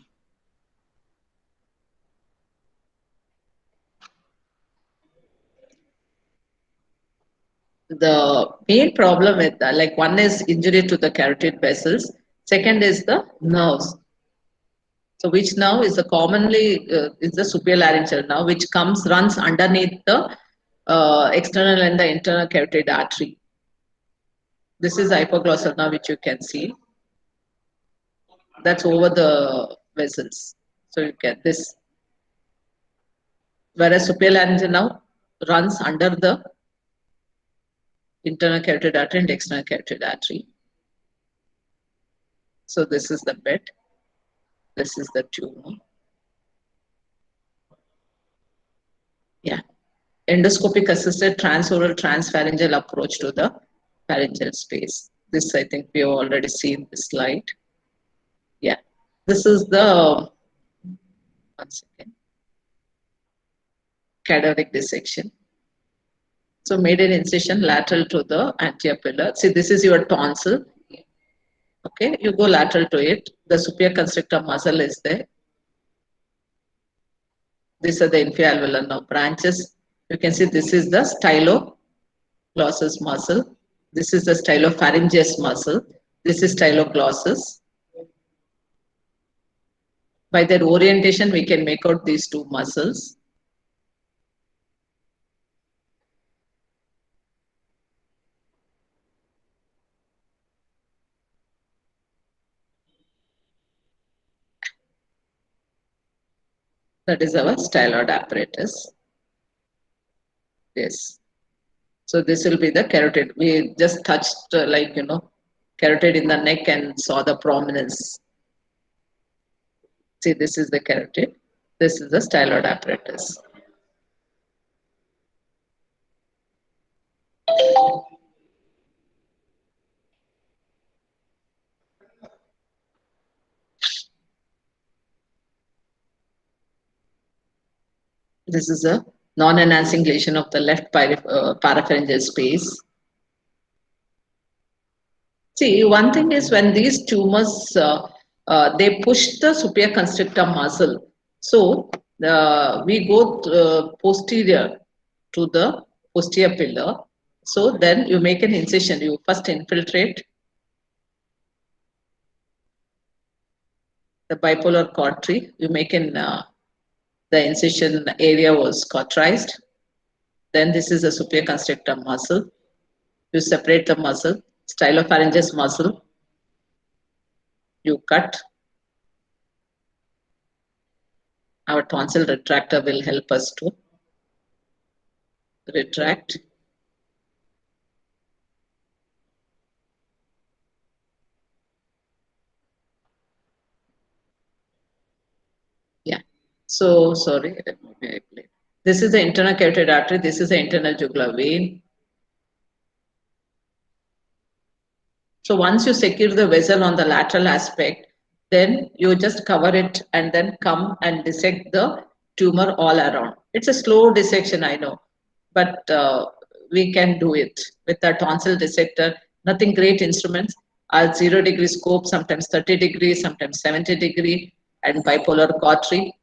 The main problem with that, like one is injury to the carotid vessels, second is the nerves. So which nerve is the commonly is the supralaryngeal nerve, which runs underneath the external and the internal carotid artery. This is the hypoglossal nerve, which you can see. That's over the vessels. So you get this. Whereas supralaryngeal nerve runs under the internal carotid artery and external carotid artery. So this is the bed. This is the tumor. Yeah. Endoscopic assisted transoral transpharyngeal approach to the pharyngeal space. This I think we have already seen this slide. Yeah. This is the, one second, cadaveric dissection. So made an incision lateral to the anterior pillar. See, this is your tonsil. Okay, you go lateral to it. The superior constrictor muscle is there. These are the inferior nerve branches. You can see this is the styloglossus muscle. This is the stylopharyngeus muscle. This is styloglossus. By their orientation, we can make out these 2 muscles. That is our styloid apparatus. Yes. So this will be the carotid. We just touched carotid in the neck and saw the prominence. See, this is the carotid. This is the styloid apparatus. This is a non-enhancing lesion of the left parapharyngeal space. See, one thing is when these tumors, they push the superior constrictor muscle. So we go posterior to the posterior pillar. So then you make an incision. You first infiltrate the bipolar cautery. You make the incision area was cauterized. Then this is a superior constrictor muscle. You separate the muscle, stylopharyngeus muscle. You cut. Our tonsil retractor will help us to retract. Yeah. So sorry. This is the internal carotid artery. This is the internal jugular vein. So once you secure the vessel on the lateral aspect, then you just cover it and then come and dissect the tumor all around. It's a slow dissection, I know, but we can do it with a tonsil dissector. Nothing great instruments. Our 0-degree scope, sometimes 30 degrees, sometimes 70 degree, and bipolar cautery.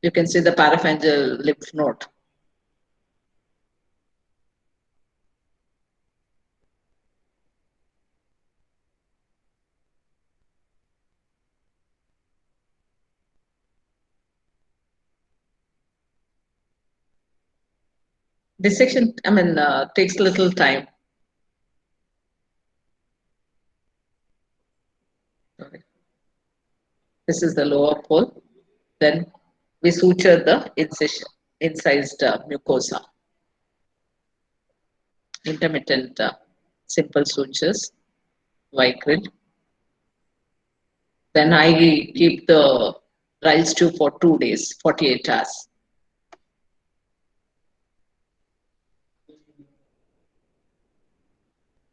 You can see the parapharyngeal lymph node. Dissection, takes little time. Sorry. This is the lower pole. Then we suture the incised mucosa. Intermittent simple sutures, Vicryl. Then I keep the Ryle's tube for 2 days, 48 hours.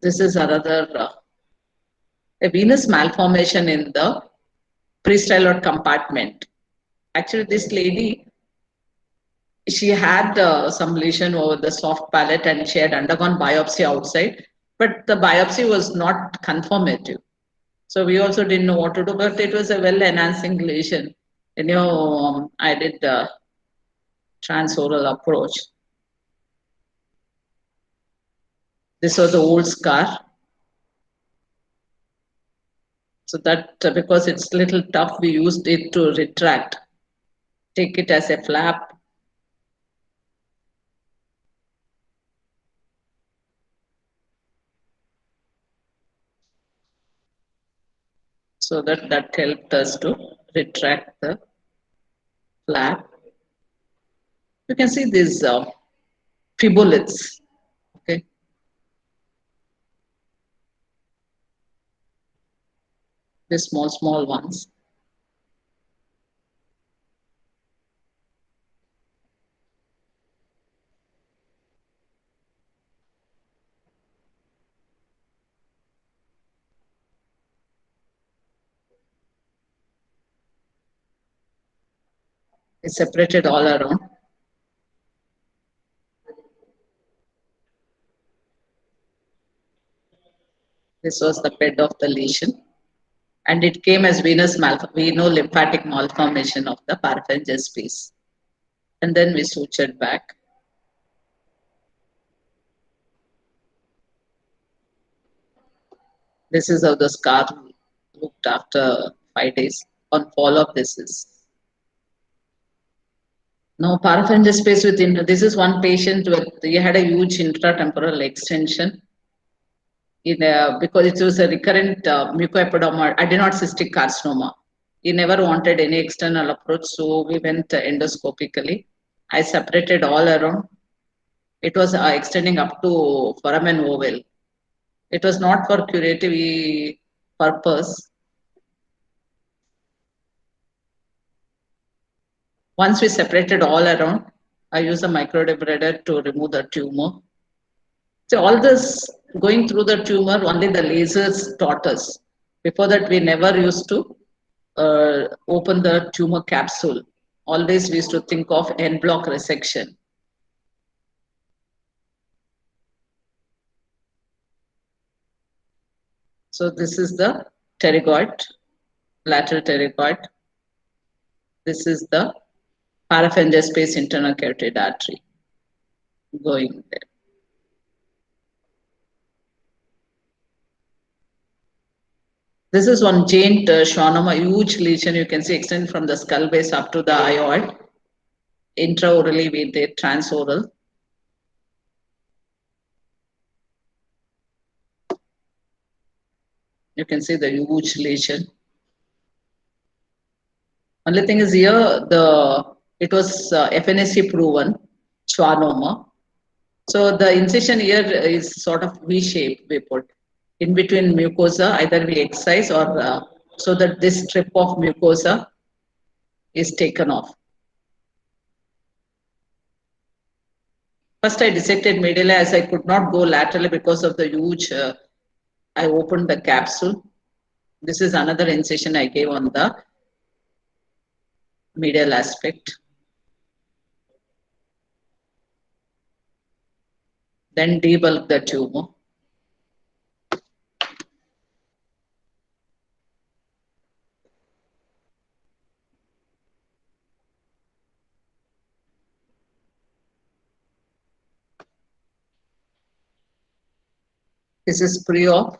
This is another a venous malformation in the prestyloid compartment. Actually, this lady, she had some lesion over the soft palate and she had undergone biopsy outside, but the biopsy was not confirmative. So we also didn't know what to do, but it was a well-enhancing lesion. I did the transoral approach. This was the old scar. So that because it's little tough, we used it to retract. Take it as a flap. So that helped us to retract the flap. You can see these fibullates. Okay. The small ones. It's separated all around. This was the bed of the lesion. And it came as lymphatic malformation of the parapharyngeal space. And then we sutured back. This is how the scar looked after 5 days. On follow-up, this is No, parapharyngeal space within. This is one patient with, he had a huge intratemporal extension. Because it was a recurrent mucoepidermal adenocystic carcinoma. He never wanted any external approach, so we went endoscopically. I separated all around. It was extending up to foramen oval. It was not for curative purpose. Once we separated all around, I used a microdebrider to remove the tumor. So all this going through the tumor, only the lasers taught us. Before that, we never used to open the tumor capsule. Always we used to think of en bloc resection. So this is the pterygoid, lateral pterygoid. This is the parapharyngeal space internal carotid artery going there. This is one giant schwannoma, huge lesion. You can see extend from the skull base up to the hyoid. Intraorally we did transoral. You can see the huge lesion. Only thing is here, it was FNSC proven schwannoma. So the incision here is sort of V-shape we put. In between mucosa, either we excise or so that this strip of mucosa is taken off. First I dissected medially as I could not go laterally because of the huge, I opened the capsule. This is another incision I gave on the medial aspect. Then debulk the tumor. This is pre-op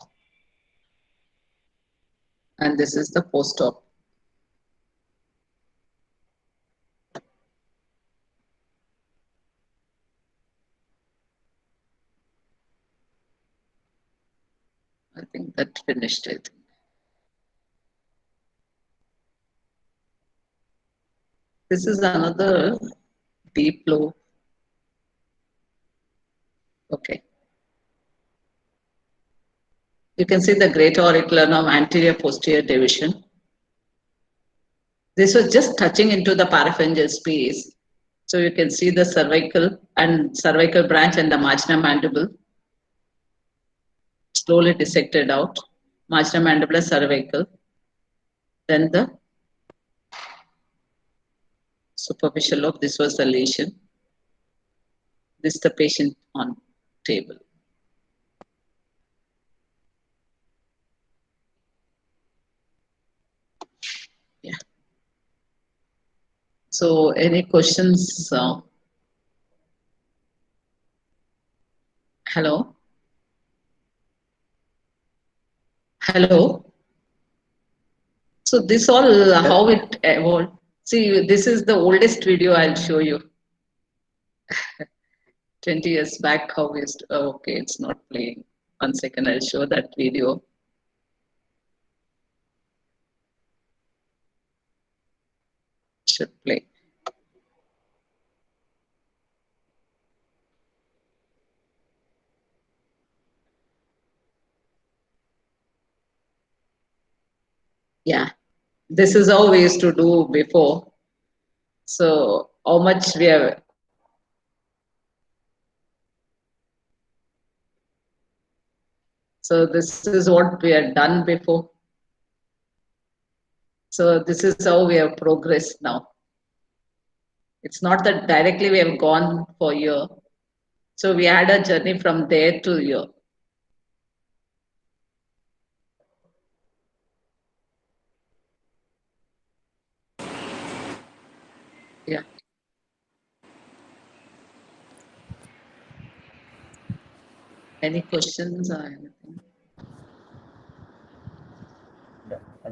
and this is the post-op. I think that finished it. This is another deep lobe. Okay. You can see the great auricular nerve anterior posterior division. This was just touching into the parapharyngeal space. So you can see the cervical branch and the marginal mandible. Slowly dissected out. Marginal mandibular cervical. Then the superficial lobe. This was the lesion. This is the patient on table. Yeah. So any questions? Hello? Hello? So this all how it evolved. See, this is the oldest video I'll show you. 20 years back, how we used to, oh, okay, it's not playing. 1 second, I'll show that video. Should play. Yeah, this is how we used to do before. So how much we have. So this is what we had done before. So this is how we have progressed now. It's not that directly we have gone for here. So we had a journey from there to here. Yeah. Any questions or anything?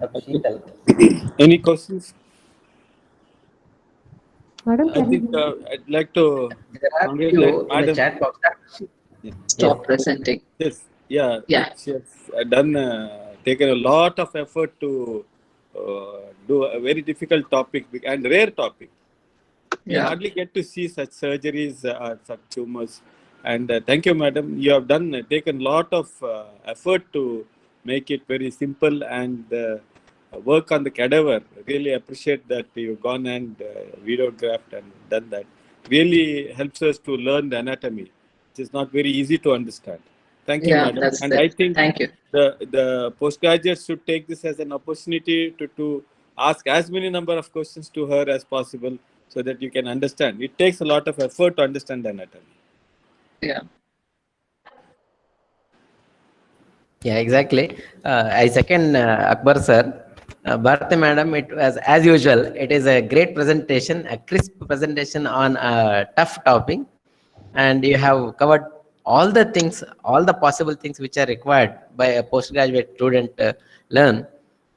Dr. Sheetal. Any questions? Madam, I can you think hear me? I'd like to There are congratulate few in the Madam. chat box. Yes, Stop presenting. yes, yeah, Yeah. she has done, taken a lot of effort to do a very difficult topic and rare topic. We Yeah. hardly get to see such surgeries or such tumors. And thank you, madam. You have done taken a lot of effort to make it very simple and work on the cadaver. Really appreciate that you've gone and videographed and done that. Really helps us to learn the anatomy. It is not very easy to understand. Thank you, Yeah, madam. that's And it. I think Thank you. the postgraduates should take this as an opportunity to ask as many number of questions to her as possible so that you can understand. It takes a lot of effort to understand the anatomy. Yeah. Yeah, exactly. I second Akbar sir. Bharati madam, it was as usual. It is a great presentation, a crisp presentation on a tough topic, and you have covered all the things, all the possible things which are required by a postgraduate student learn.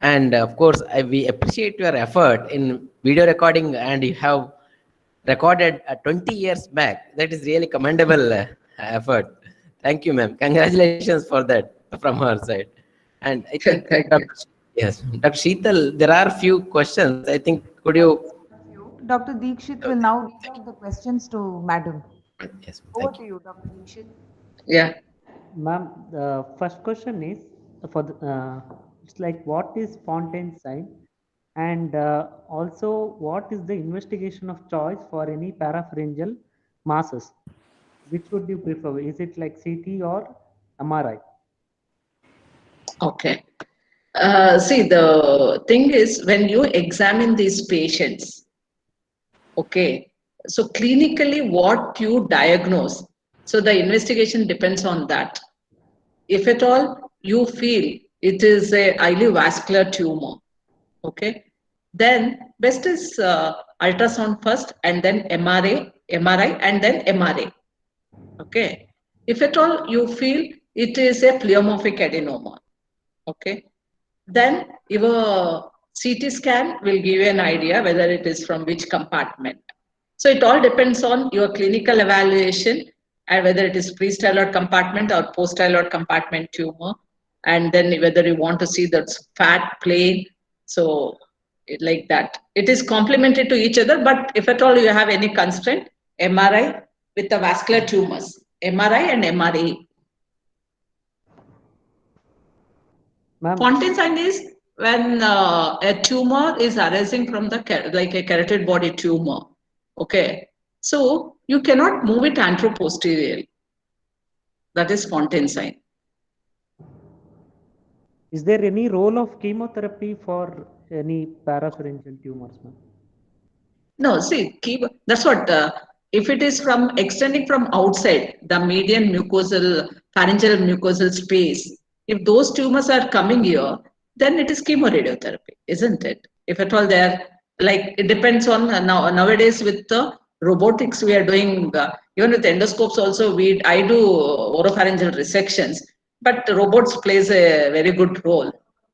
And of course, we appreciate your effort in video recording, and you have recorded 20 years back. That is really commendable effort. Thank you, ma'am. Congratulations for that from our side. And I think, Thank you. yes, Dr. Sheetal, there are few questions. I think, could you? Dr. Dikshit will now read out the questions to Madam. Yes, Over thank to you. you, Dr. Dikshit. Yeah. Ma'am, the first question is for the, it's like what is Fontaine sign, and also what is the investigation of choice for any parapharyngeal masses? Which would you prefer? Is it like CT or MRI? Okay. See, the thing is, when you examine these patients, okay, so clinically what you diagnose, so the investigation depends on that. If at all you feel it is a highly vascular tumor, okay, then best is ultrasound first and then MRI and then MRA, okay. If at all you feel it is a pleomorphic adenoma, okay, then your CT scan will give you an idea whether it is from which compartment. So it all depends on your clinical evaluation and whether it is pre-styloid compartment or post-styloid compartment tumor, and then whether you want to see that fat plane. So like that. It is complementary to each other, but if at all you have any constraint, MRI with the vascular tumors, MRI and MRA. Ma'am, Fontaine sign is when a tumor is arising from the like a carotid body tumor. Okay, so you cannot move it anteroposteriorly. That is Fontaine sign. is there any role of chemotherapy for any parapharyngeal tumors, ma'am? No, see, that's what. If it is from extending from outside the median mucosal, pharyngeal mucosal space, if those tumors are coming here, then it is chemoradiotherapy, isn't it? If at all they are like, it depends on nowadays with the robotics we are doing. Even with endoscopes also, I do oropharyngeal resections, but robots plays a very good role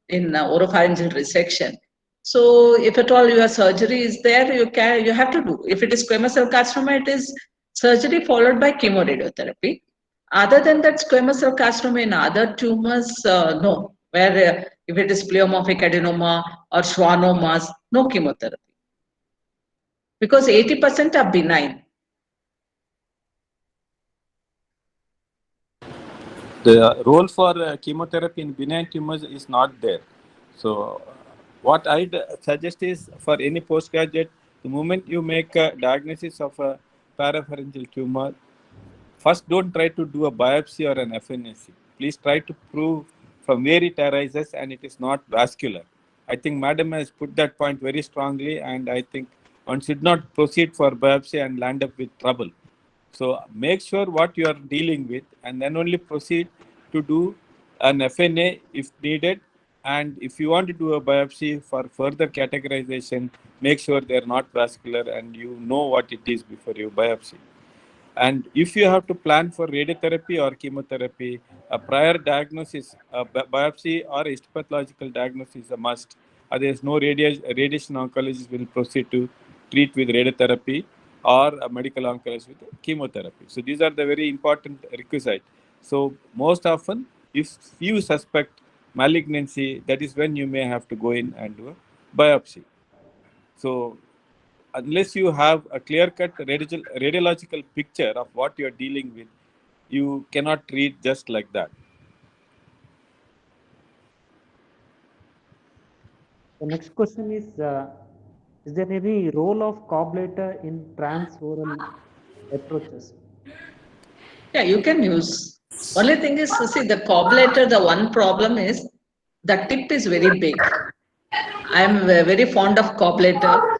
in oropharyngeal resection. So if at all your surgery is there, you have to do. If it is squamous cell carcinoma, it is surgery followed by chemoradiotherapy. Other than that, squamous cell carcinoma in other tumors, no. Where if it is pleomorphic adenoma or schwannomas, no chemotherapy. Because 80% are benign. The role for chemotherapy in benign tumors is not there. So, what I'd suggest is for any postgraduate, the moment you make a diagnosis of a parapharyngeal tumor, first don't try to do a biopsy or an FNAC. Please try to prove from where it arises and it is not vascular. I think Madam has put that point very strongly, and I think one should not proceed for biopsy and land up with trouble. So make sure what you are dealing with, and then only proceed to do an FNA if needed. And if you want to do a biopsy for further categorization, make sure they are not vascular and you know what it is before you biopsy. And if you have to plan for radiotherapy or chemotherapy, a prior diagnosis, a biopsy or a histopathological diagnosis is a must. Otherwise, no radiation oncologist will proceed to treat with radiotherapy or a medical oncologist with chemotherapy. So these are the very important requisite. So most often, if you suspect malignancy, that is when you may have to go in and do a biopsy. So unless you have a clear-cut radiological picture of what you're dealing with, you cannot treat just like that. The next question is there any role of carburetor in transoral approaches? Yeah, you can use. Only thing is, see, the cobbletter, the one problem is the tip is very big. I am very fond of cobbletter.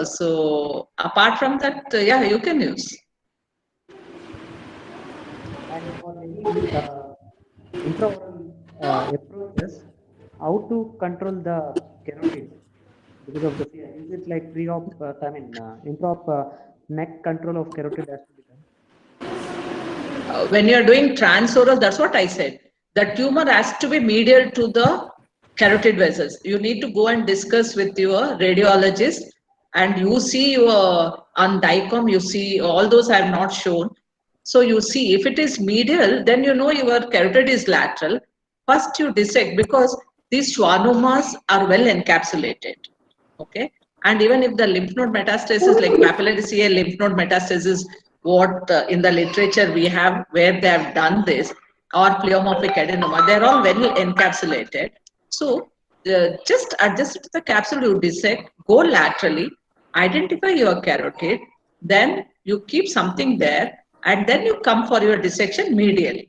So apart from that, yeah, you can use. And for any intraoral approaches, how to control the carotid because of the fear? Is it like pre-op, intra-op neck control of carotid has to be done? When you are doing transoral, that's what I said. The tumor has to be medial to the carotid vessels. You need to go and discuss with your radiologist, and you see your on DICOM, you see all those I have not shown. So you see if it is medial, then you know your carotid is lateral. First you dissect because these schwannomas are well encapsulated. Okay. And even if the lymph node metastasis, like papillary CA lymph node metastasis, what in the literature we have where they have done this, or pleomorphic adenoma, they're all well encapsulated. So just adjust the capsule, you dissect, go laterally, identify your carotid, then you keep something there, and then you come for your dissection medially.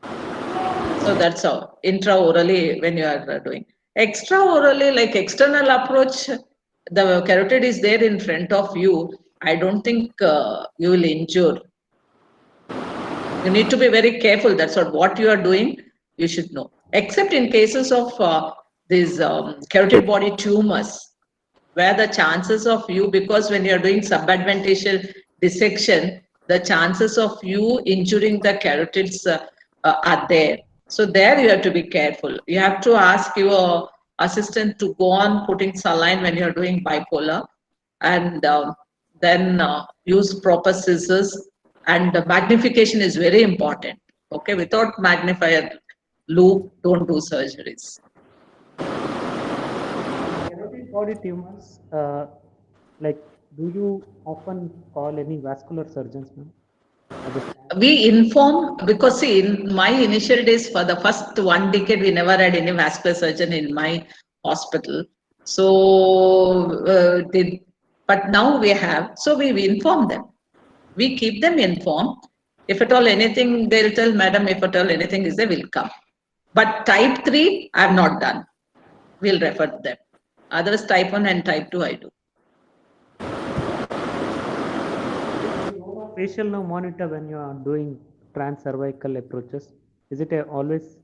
So that's how intraorally when you are doing. Extraorally, like external approach, the carotid is there in front of you. I don't think you will injure. You need to be very careful. That's what you are doing. You should know. Except in cases of these carotid body tumors, where the chances of you, because when you're doing subadventitial dissection, the chances of you injuring the carotids are there. So there you have to be careful. You have to ask your assistant to go on putting saline when you're doing bipolar, and then use proper scissors, and the magnification is very important. Okay, without magnifier loop, don't do surgeries. Carotid body tumors, like, do you often call any vascular surgeons, ma'am? We inform, because see, in my initial days, for the first 1 decade, we never had any vascular surgeon in my hospital. So, but now we have, so we inform them. We keep them informed. If at all anything, they'll tell, madam, if at all anything is there, will come. But type 3, I have not done. We'll refer to them. Others, type 1 and type 2, I do. Facial nerve monitor when you are doing transcervical approaches, is it always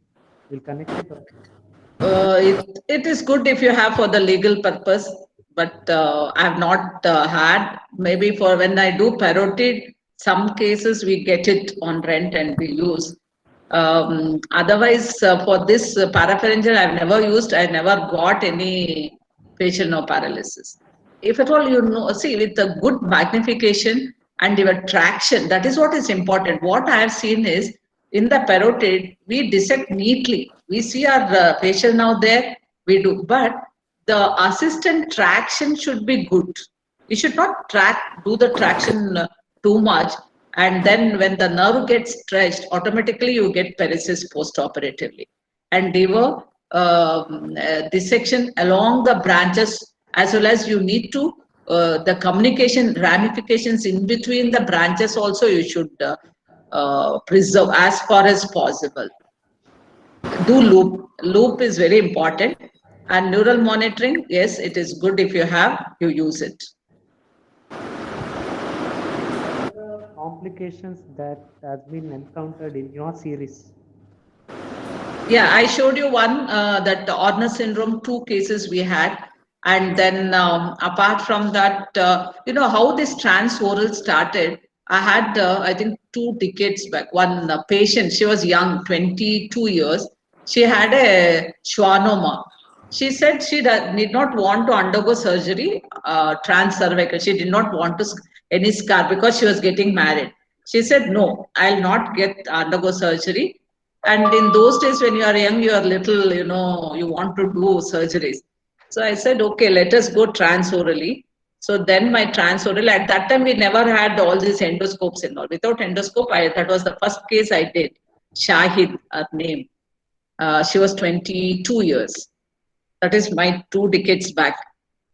will connect it? It is good if you have for the legal purpose, but I have not had. Maybe for when I do parotid, some cases we get it on rent and we use. Otherwise, for this parapharyngeal, I've never used. I never got any facial nerve paralysis. If at all you know, see, with a good magnification and your traction, that is what is important. What I have seen is in the parotid, we dissect neatly. We see our facial nerve there, we do, but the assistant traction should be good. You should not do the traction too much, and then when the nerve gets stretched, automatically you get paresis post-operatively. And they were dissection along the branches, as well as you need to the communication ramifications in between the branches also you should preserve as far as possible. Do loop. Loop is very important. And neural monitoring, yes, it is good if you have, you use it. Complications that has been encountered in your series? Yeah, I showed you one, that Orner syndrome, 2 cases we had. And then apart from that, you know how this transoral started. I had, I think 2 decades back, one patient, she was young, 22 years. She had a schwannoma. She said she did not want to undergo surgery, transcervical. She did not want to any scar because she was getting married. She said, no, I'll not undergo surgery. And in those days, when you are young, you are little, you want to do surgeries. So I said, okay, let us go transorally. So then my transoral, at that time, we never had all these endoscopes and all. Without endoscope, that was the first case I did. Shahid, her name. She was 22 years. That is my 2 decades back.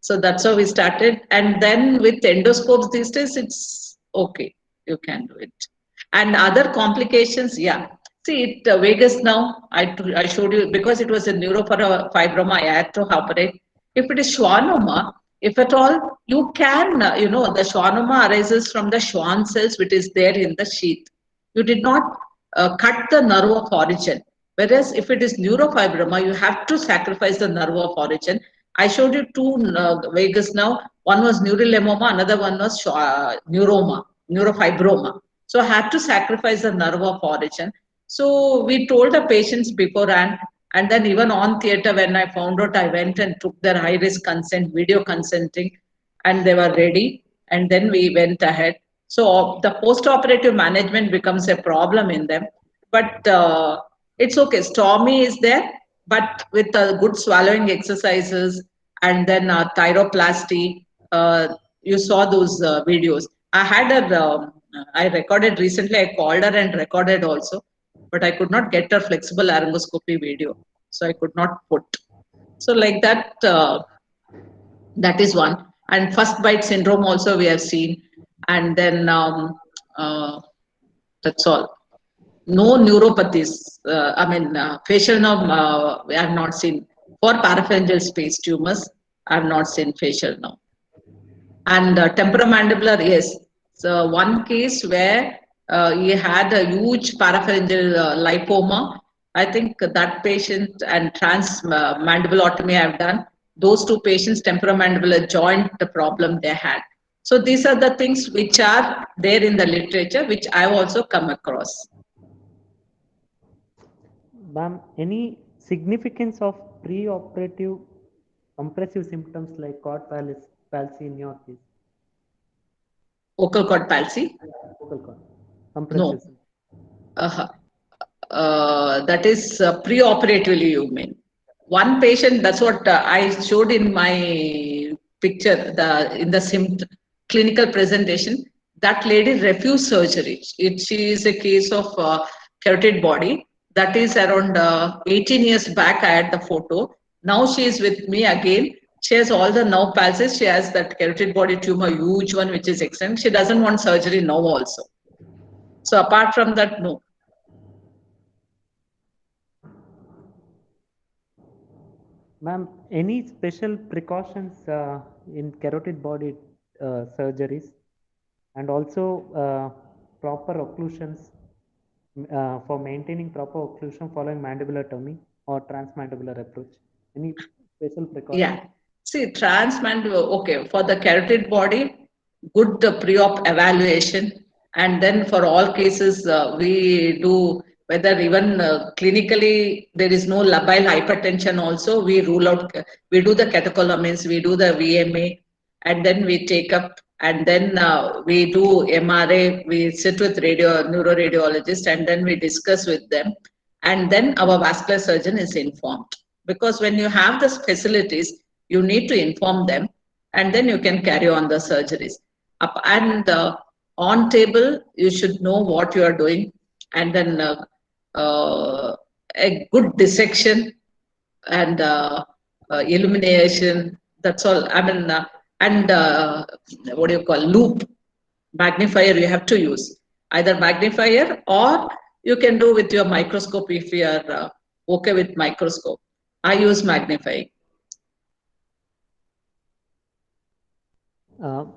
So that's how we started. And then with endoscopes these days, it's okay. You can do it. And other complications, yeah. See, it Vegas now, I showed you, because it was a neurofibroma, I had to operate. If it is schwannoma, if at all, you can, the schwannoma arises from the Schwann cells, which is there in the sheath. You did not cut the nerve of origin. Whereas if it is neurofibroma, you have to sacrifice the nerve of origin. I showed you 2 Vegas now. One was neurolemoma, another one was neurofibroma. So I had to sacrifice the nerve of origin. So we told the patients beforehand, and then even on theatre, when I found out, I went and took their high risk consent, video consenting, and they were ready. And then we went ahead. So the post-operative management becomes a problem in them. But it's okay. STOMI is there, but with good swallowing exercises and then thyroplasty. You saw those videos. I recorded recently. I called her and recorded also, but I could not get her flexible laryngoscopy video, so I could not put. So like that, that is one. And first bite syndrome also we have seen, and then that's all. No neuropathies. Facial nerve, I have not seen. For parapharyngeal space tumors, I have not seen facial nerve. And temporomandibular, yes. So one case where he had a huge parapharyngeal lipoma. I think that patient and transmandibulotomy I have done. Those 2 patients, temporomandibular joint, the problem they had. So these are the things which are there in the literature, which I've also come across. Ma'am, any significance of pre-operative compressive symptoms like cord palsy in your case? Vocal cord palsy? Vocal cord. Compressive. No. That is pre-operatively, you mean. One patient, that's what I showed in my picture, in the clinical presentation. That lady refused surgery. She is a case of carotid body. That is around 18 years back, I had the photo. Now she is with me again. She has all the nerve palsies. She has that carotid body tumor, huge one, which is extended. She doesn't want surgery now also. So apart from that, no. Ma'am, any special precautions in carotid body surgeries, and also proper occlusions for maintaining proper occlusion following mandibulotomy or transmandibular approach? Any special precautions? Yeah. See, okay, for the carotid body, good pre-op evaluation. And then for all cases, we do, whether even clinically there is no labile hypertension also, we rule out, we do the catecholamines, we do the VMA, and then we take up, and then we do MRA, we sit with neuroradiologist, and then we discuss with them. And then our vascular surgeon is informed. Because when you have the facilities, you need to inform them, and then you can carry on the surgeries. And on table, you should know what you are doing, and then a good dissection and illumination. That's all. And what do you call loop magnifier? You have to use either magnifier, or you can do with your microscope if you are okay with microscope. I use magnifying.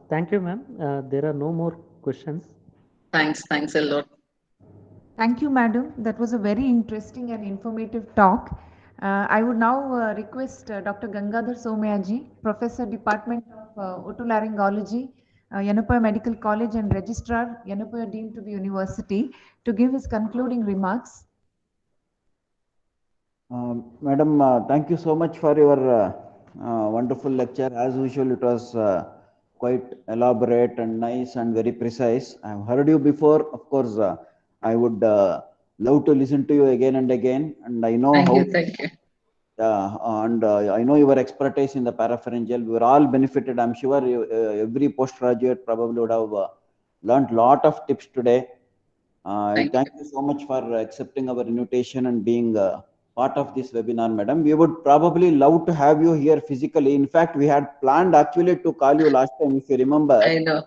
Thank you, ma'am. There are no more questions. Thanks a lot. Thank you, madam. That was a very interesting and informative talk. I would now request Dr. Gangadhar Somayaji, Professor, Department of Otolaryngology, Yenapoya Medical College and Registrar, Yenapoya Deemed to be University, to give his concluding remarks. Madam, thank you so much for your wonderful lecture. As usual, it was quite elaborate and nice and very precise. I have heard you before. Of course, I would love to listen to you again and again. And I know how. Thank you. And I know your expertise in the parapharyngeal. We were all benefited. I'm sure every postgraduate probably would have learned lot of tips today. Thank you so much for accepting our invitation and being part of this webinar, madam. We would probably love to have you here physically. In fact, we had planned actually to call you last time, if you remember. I know.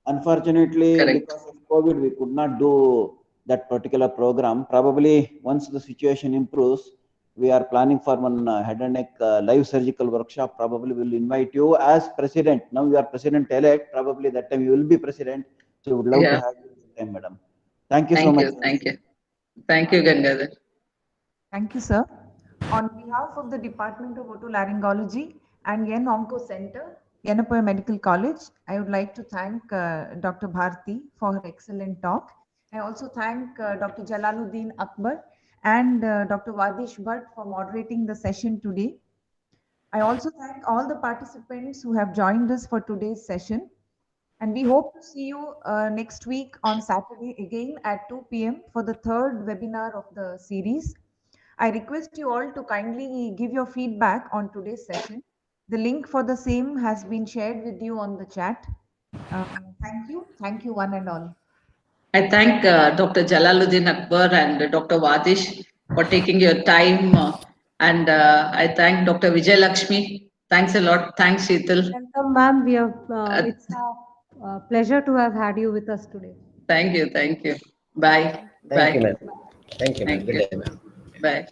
Unfortunately, Correct. because of COVID, we could not do that particular program. Probably once the situation improves, we are planning for one head and neck live surgical workshop. Probably we'll invite you as president. Now you are president-elect. Probably that time you will be president. So we would love to have you this time, madam. Thank you so much. Thank you. Thank you, Gangadhar. Thank you, sir. On behalf of the Department of Otolaryngology and Yen Onco Center, Yenapoya Medical College, I would like to thank Dr. Bharti for her excellent talk. I also thank Dr. Jalaluddin Akbar and Dr. Vadish Bhatt for moderating the session today. I also thank all the participants who have joined us for today's session. And we hope to see you next week on Saturday again at 2 p.m. for the third webinar of the series. I request you all to kindly give your feedback on today's session. The link for the same has been shared with you on the chat. Thank you. Thank you one and all. I thank Dr. Jalaluddin Akbar and Dr. Vadish for taking your time. And I thank Dr. Vijay Lakshmi. Thanks a lot. Thanks, Sheetal. Welcome, ma'am. We have, it's a pleasure to have had you with us today. Thank you. Thank you. Bye. Thank you, Bye. ma'am. Thank you, ma'am. Good day, ma'am. Bye.